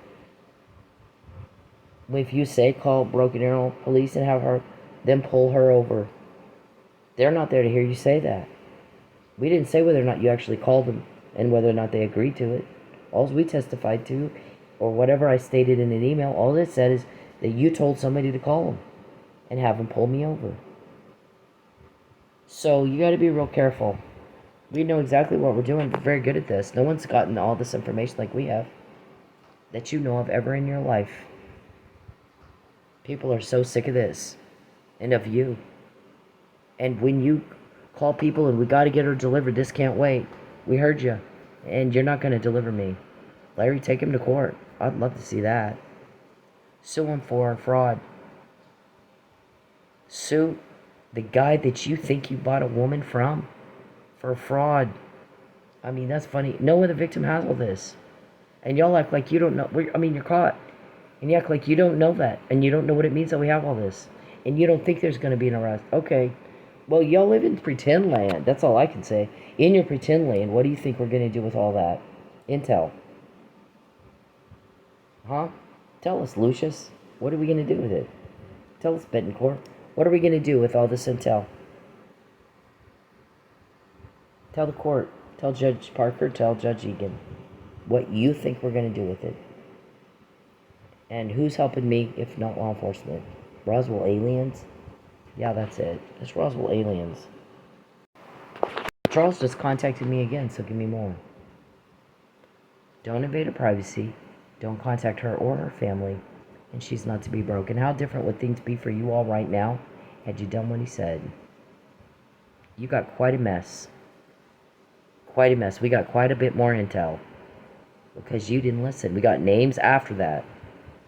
If you say call Broken Arrow Police and have them pull her over, they're not there to hear you say that. We didn't say whether or not you actually called them and whether or not they agreed to it. All we testified to, or whatever I stated in an email, all it said is that you told somebody to call them and have them pull me over. So you got to be real careful. We know exactly what we're doing. We're very good at this. No one's gotten all this information like we have that you know of ever in your life. People are so sick of this and of you. And when you call people and we got to get her delivered, this can't wait. We heard you. And you're not going to deliver me. Larry, take him to court. I'd love to see that. Sue him for fraud. Sue the guy that you think you bought a woman from for fraud. I mean, that's funny. No other victim has all this. And y'all act like you don't know. You're caught. And you act like you don't know that. And you don't know what it means that we have all this. And you don't think there's going to be an arrest. Okay. Well, y'all live in pretend land. That's all I can say. In your pretend land, what do you think we're going to do with all that intel? Huh? Tell us, Lucius. What are we going to do with it? Tell us, Bettencourt. What are we going to do with all this intel? Tell the court. Tell Judge Parker. Tell Judge Egan. What you think we're going to do with it. And who's helping me if not law enforcement? Roswell aliens? Yeah, that's it. It's Roswell aliens. Charles just contacted me again, so give me more. Don't invade her privacy. Don't contact her or her family. And she's not to be broken. How different would things be for you all right now had you done what he said? You got quite a mess. Quite a mess. We got quite a bit more intel. Because you didn't listen. We got names after that.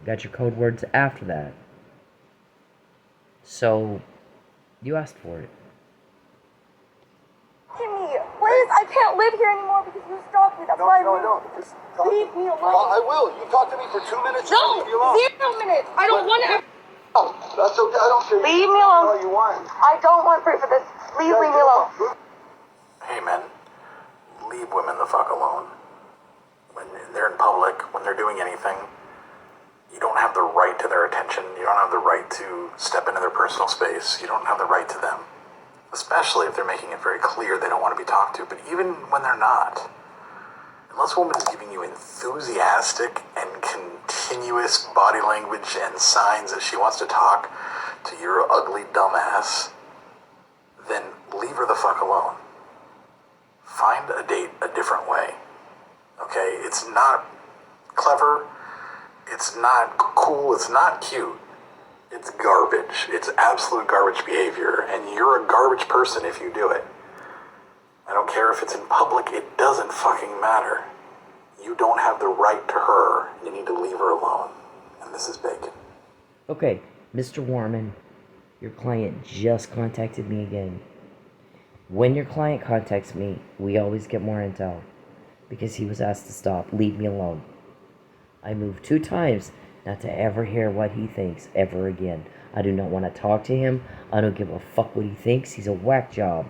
We got your code words after that. So, you asked for it. Jimmy, please, I can't live here anymore because you stopped me. That's why I moved. No. Just talk. Leave me alone. I will. You talk to me for 2 minutes. No, 0 minutes. I don't want to. Oh, That's okay. I don't care. Leave me alone. All you want. I don't want proof of this. Please leave me alone. Hey men, leave women the fuck alone. When they're in public, when they're doing anything, you don't have the right to their attention. You don't have the right to step into their personal space. You don't have the right to them. Especially if they're making it very clear they don't want to be talked to. But even when they're not, unless a woman is giving you enthusiastic and continuous body language and signs that she wants to talk to your ugly dumbass, then leave her the fuck alone. Find a date a different way. Okay? It's not clever. It's not cool. It's not cute. It's garbage. It's absolute garbage behavior, and you're a garbage person if you do it. I don't care if it's in public. It doesn't fucking matter. You don't have the right to her. You need to leave her alone. And this is Bacon. Okay, Mr. Warman, your client just contacted me again. When your client contacts me, we always get more intel. Because he was asked to stop. Leave me alone. I moved 2 times not to ever hear what he thinks ever again. I do not want to talk to him. I don't give a fuck what he thinks. He's a whack job.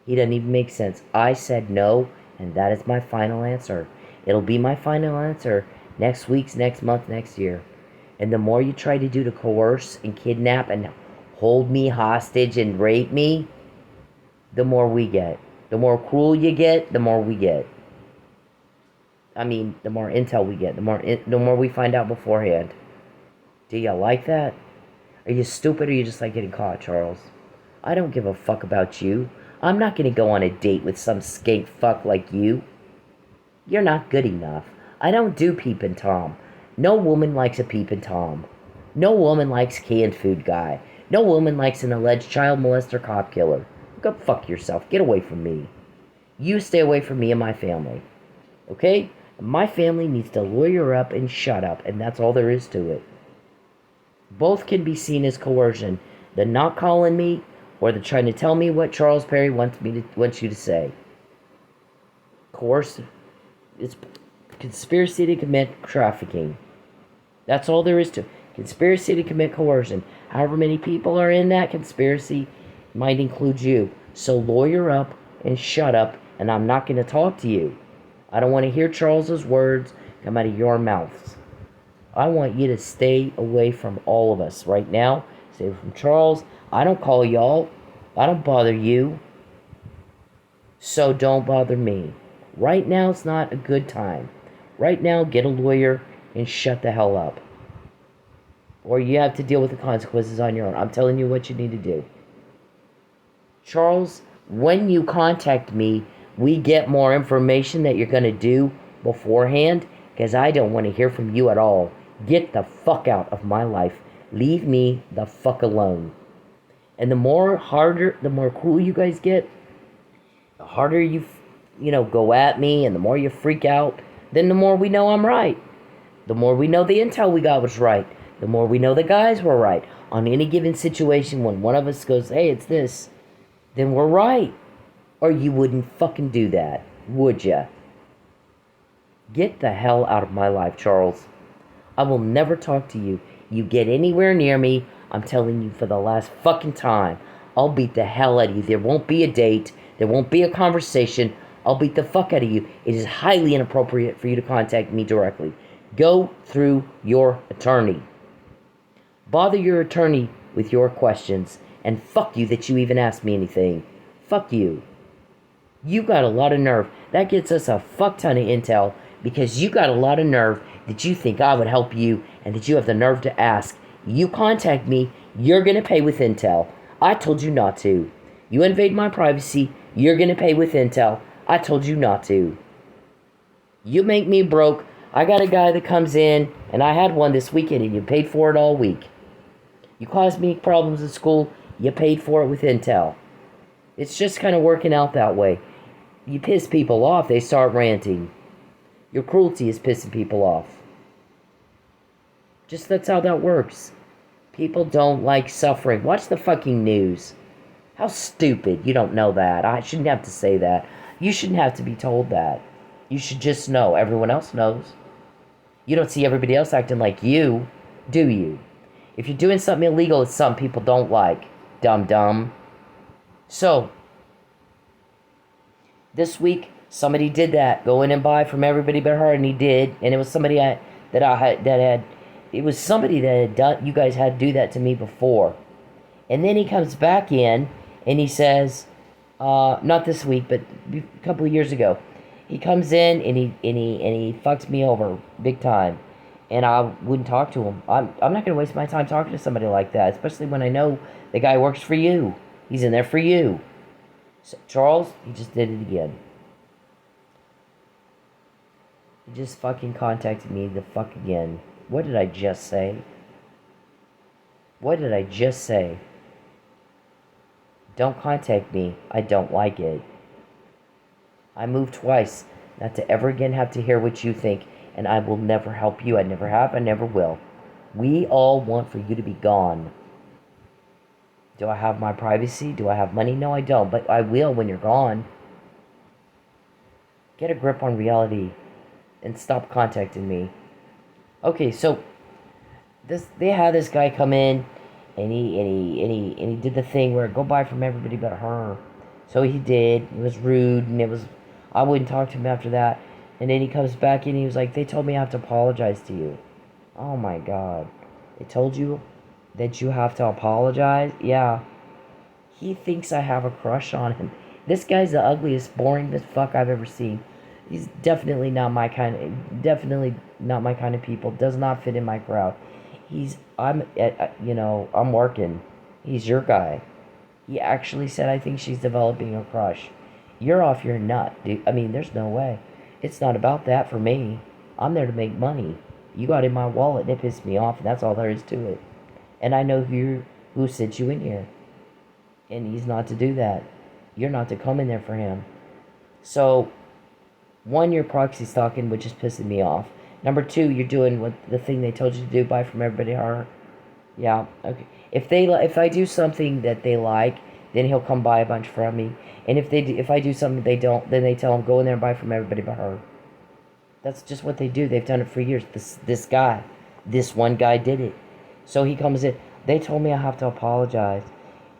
He doesn't even make sense. I said no, and that is my final answer. It'll be my final answer next week, next month, next year. And the more you try to do to coerce and kidnap and hold me hostage and rape me, the more we get. The more cruel you get, the more we get. I mean, the more intel we get, the more we find out beforehand. Do you like that? Are you stupid or you just like getting caught, Charles? I don't give a fuck about you. I'm not gonna go on a date with some skank fuck like you. You're not good enough. I don't do peepin' Tom. No woman likes a peepin' Tom. No woman likes canned food guy. No woman likes an alleged child molester cop killer. Go fuck yourself. Get away from me. You stay away from me and my family. Okay? My family needs to lawyer up and shut up, and that's all there is to it. Both can be seen as coercion. The not calling me, or the trying to tell me what Charles Perry wants you to say. Coercion. It's conspiracy to commit trafficking. That's all there is to it. Conspiracy to commit coercion. However many people are in that conspiracy might include you. So lawyer up and shut up, and I'm not going to talk to you. I don't want to hear Charles's words come out of your mouths. I want you to stay away from all of us right now. Stay away from Charles. I don't call y'all. I don't bother you. So don't bother me. Right now it's not a good time. Right now, get a lawyer and shut the hell up. Or you have to deal with the consequences on your own. I'm telling you what you need to do. Charles, when you contact me, we get more information that you're going to do beforehand, because I don't want to hear from you at all. Get the fuck out of my life. Leave me the fuck alone. And the more cruel you guys get, the harder you go at me, and the more you freak out, then the more we know I'm right. The more we know the intel we got was right. The more we know the guys were right. On any given situation, when one of us goes, hey, it's this, then we're right. Or you wouldn't fucking do that, would ya? Get the hell out of my life, Charles. I will never talk to you. You get anywhere near me, I'm telling you for the last fucking time, I'll beat the hell out of you. There won't be a date. There won't be a conversation. I'll beat the fuck out of you. It is highly inappropriate for you to contact me directly. Go through your attorney. Bother your attorney with your questions. And fuck you that you even asked me anything. Fuck you. You got a lot of nerve. That gets us a fuck ton of intel, because you got a lot of nerve that you think I would help you, and that you have the nerve to ask. You contact me, you're going to pay with intel. I told you not to. You invade my privacy, you're going to pay with intel. I told you not to. You make me broke. I got a guy that comes in, and I had one this weekend, and you paid for it all week. You caused me problems at school, you paid for it with intel. It's just kind of working out that way. You piss people off, they start ranting. Your cruelty is pissing people off. Just that's how that works. People don't like suffering. Watch the fucking news. How stupid. You don't know that. I shouldn't have to say that. You shouldn't have to be told that. You should just know. Everyone else knows. You don't see everybody else acting like you, do you? If you're doing something illegal, it's something people don't like. Dumb. So, this week, somebody did that. Go in and buy from everybody but her, and he did. And it was somebody it was somebody that had done, you guys had to do that to me before. And then he comes back in, and he says, not this week, but a couple of years ago, he comes in, and he fucks me over big time. And I wouldn't talk to him. I'm not going to waste my time talking to somebody like that, especially when I know the guy works for you. He's in there for you. So, Charles, he just did it again. He just fucking contacted me the fuck again. What did I just say? What did I just say? Don't contact me. I don't like it. I moved twice, not to ever again have to hear what you think, and I will never help you. I never have, I never will. We all want for you to be gone. Do I have my privacy? Do I have money? No, I don't, but I will when you're gone. Get a grip on reality and stop contacting me. Okay, so they had this guy come in, and he did the thing where go buy from everybody but her. So he did. It was rude, and I wouldn't talk to him after that. And then he comes back in, and he was like, they told me I have to apologize to you. Oh my God. They told you that you have to apologize? Yeah. He thinks I have a crush on him. This guy's the ugliest, boringest fuck I've ever seen. He's definitely not my kind of people. Does not fit in my crowd. I'm working. He's your guy. He actually said, I think she's developing a crush. You're off your nut, dude. I mean, there's no way. It's not about that for me. I'm there to make money. You got in my wallet and it pissed me off, and that's all there is to it. And I know who sent you in here. And he's not to do that. You're not to come in there for him. So, one, you're proxy stalking, which is pissing me off. Number two, you're doing what the thing they told you to do, buy from everybody her. Yeah, okay. If I do something that they like, then he'll come buy a bunch from me. And if I do something they don't, then they tell him, go in there and buy from everybody but her. That's just what they do. They've done it for years. This one guy did it. So he comes in. They told me I have to apologize.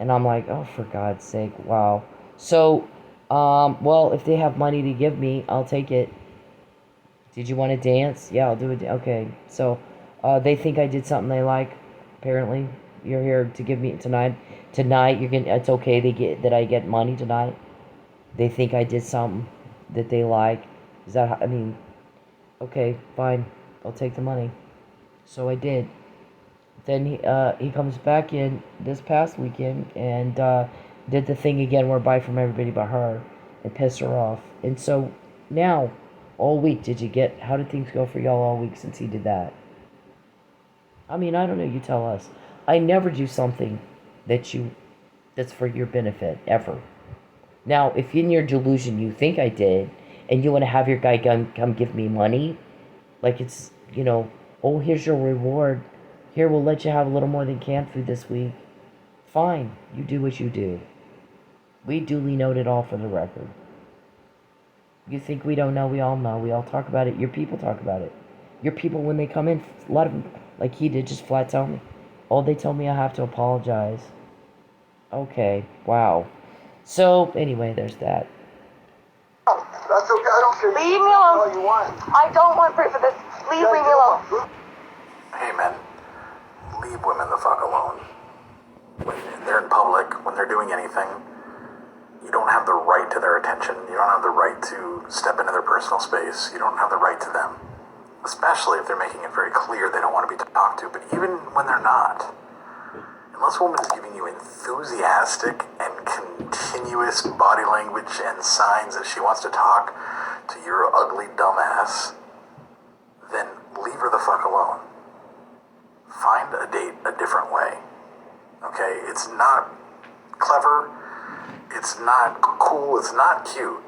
And I'm like, oh, for God's sake, wow. So, well, if they have money to give me, I'll take it. Did you want to dance? Yeah, I'll do it. Okay, so they think I did something they like. Apparently, you're here to give me tonight. Tonight, it's okay that I get money tonight. They think I did something that they like. Is that? Okay, fine. I'll take the money. So I did. Then he comes back in this past weekend and did the thing again where I buy from everybody but her and piss her off. And so now, all week, how did things go for y'all all week since he did that? I don't know, you tell us. I never do something that's for your benefit, ever. Now, if in your delusion you think I did, and you want to have your guy come give me money, like it's, oh, here's your reward. Here, we'll let you have a little more than canned food this week. Fine, you do what you do. We duly noted all for the record. You think we don't know? We all know. We all talk about it. Your people talk about it. Your people, when they come in, a lot of them, like he did, just flat tell me. Oh, they told me I have to apologize. Okay, wow. So, anyway, there's that. That's okay. I don't care. Leave me alone. All you want. I don't want proof of this. Please leave me alone. Hey, men, leave women the fuck alone. When they're in public, when they're doing anything, you don't have the right to their attention. You don't have the right to step into their personal space. You don't have the right to them. Especially if they're making it very clear they don't want to be talked to. But even when they're not, unless a woman is giving you enthusiastic and continuous body language and signs that she wants to talk to your ugly dumbass, then leave her the fuck alone. Find a date a different way. Okay? It's not clever. It's not cool. It's not cute.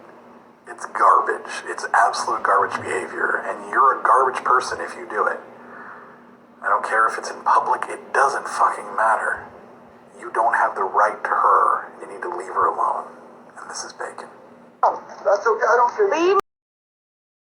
It's garbage. It's absolute garbage behavior, and you're a garbage person if you do it. I don't care if it's in public. It doesn't fucking matter. You don't have the right to her. You need to leave her alone. And this is Bacon. That's okay. I don't care. Leave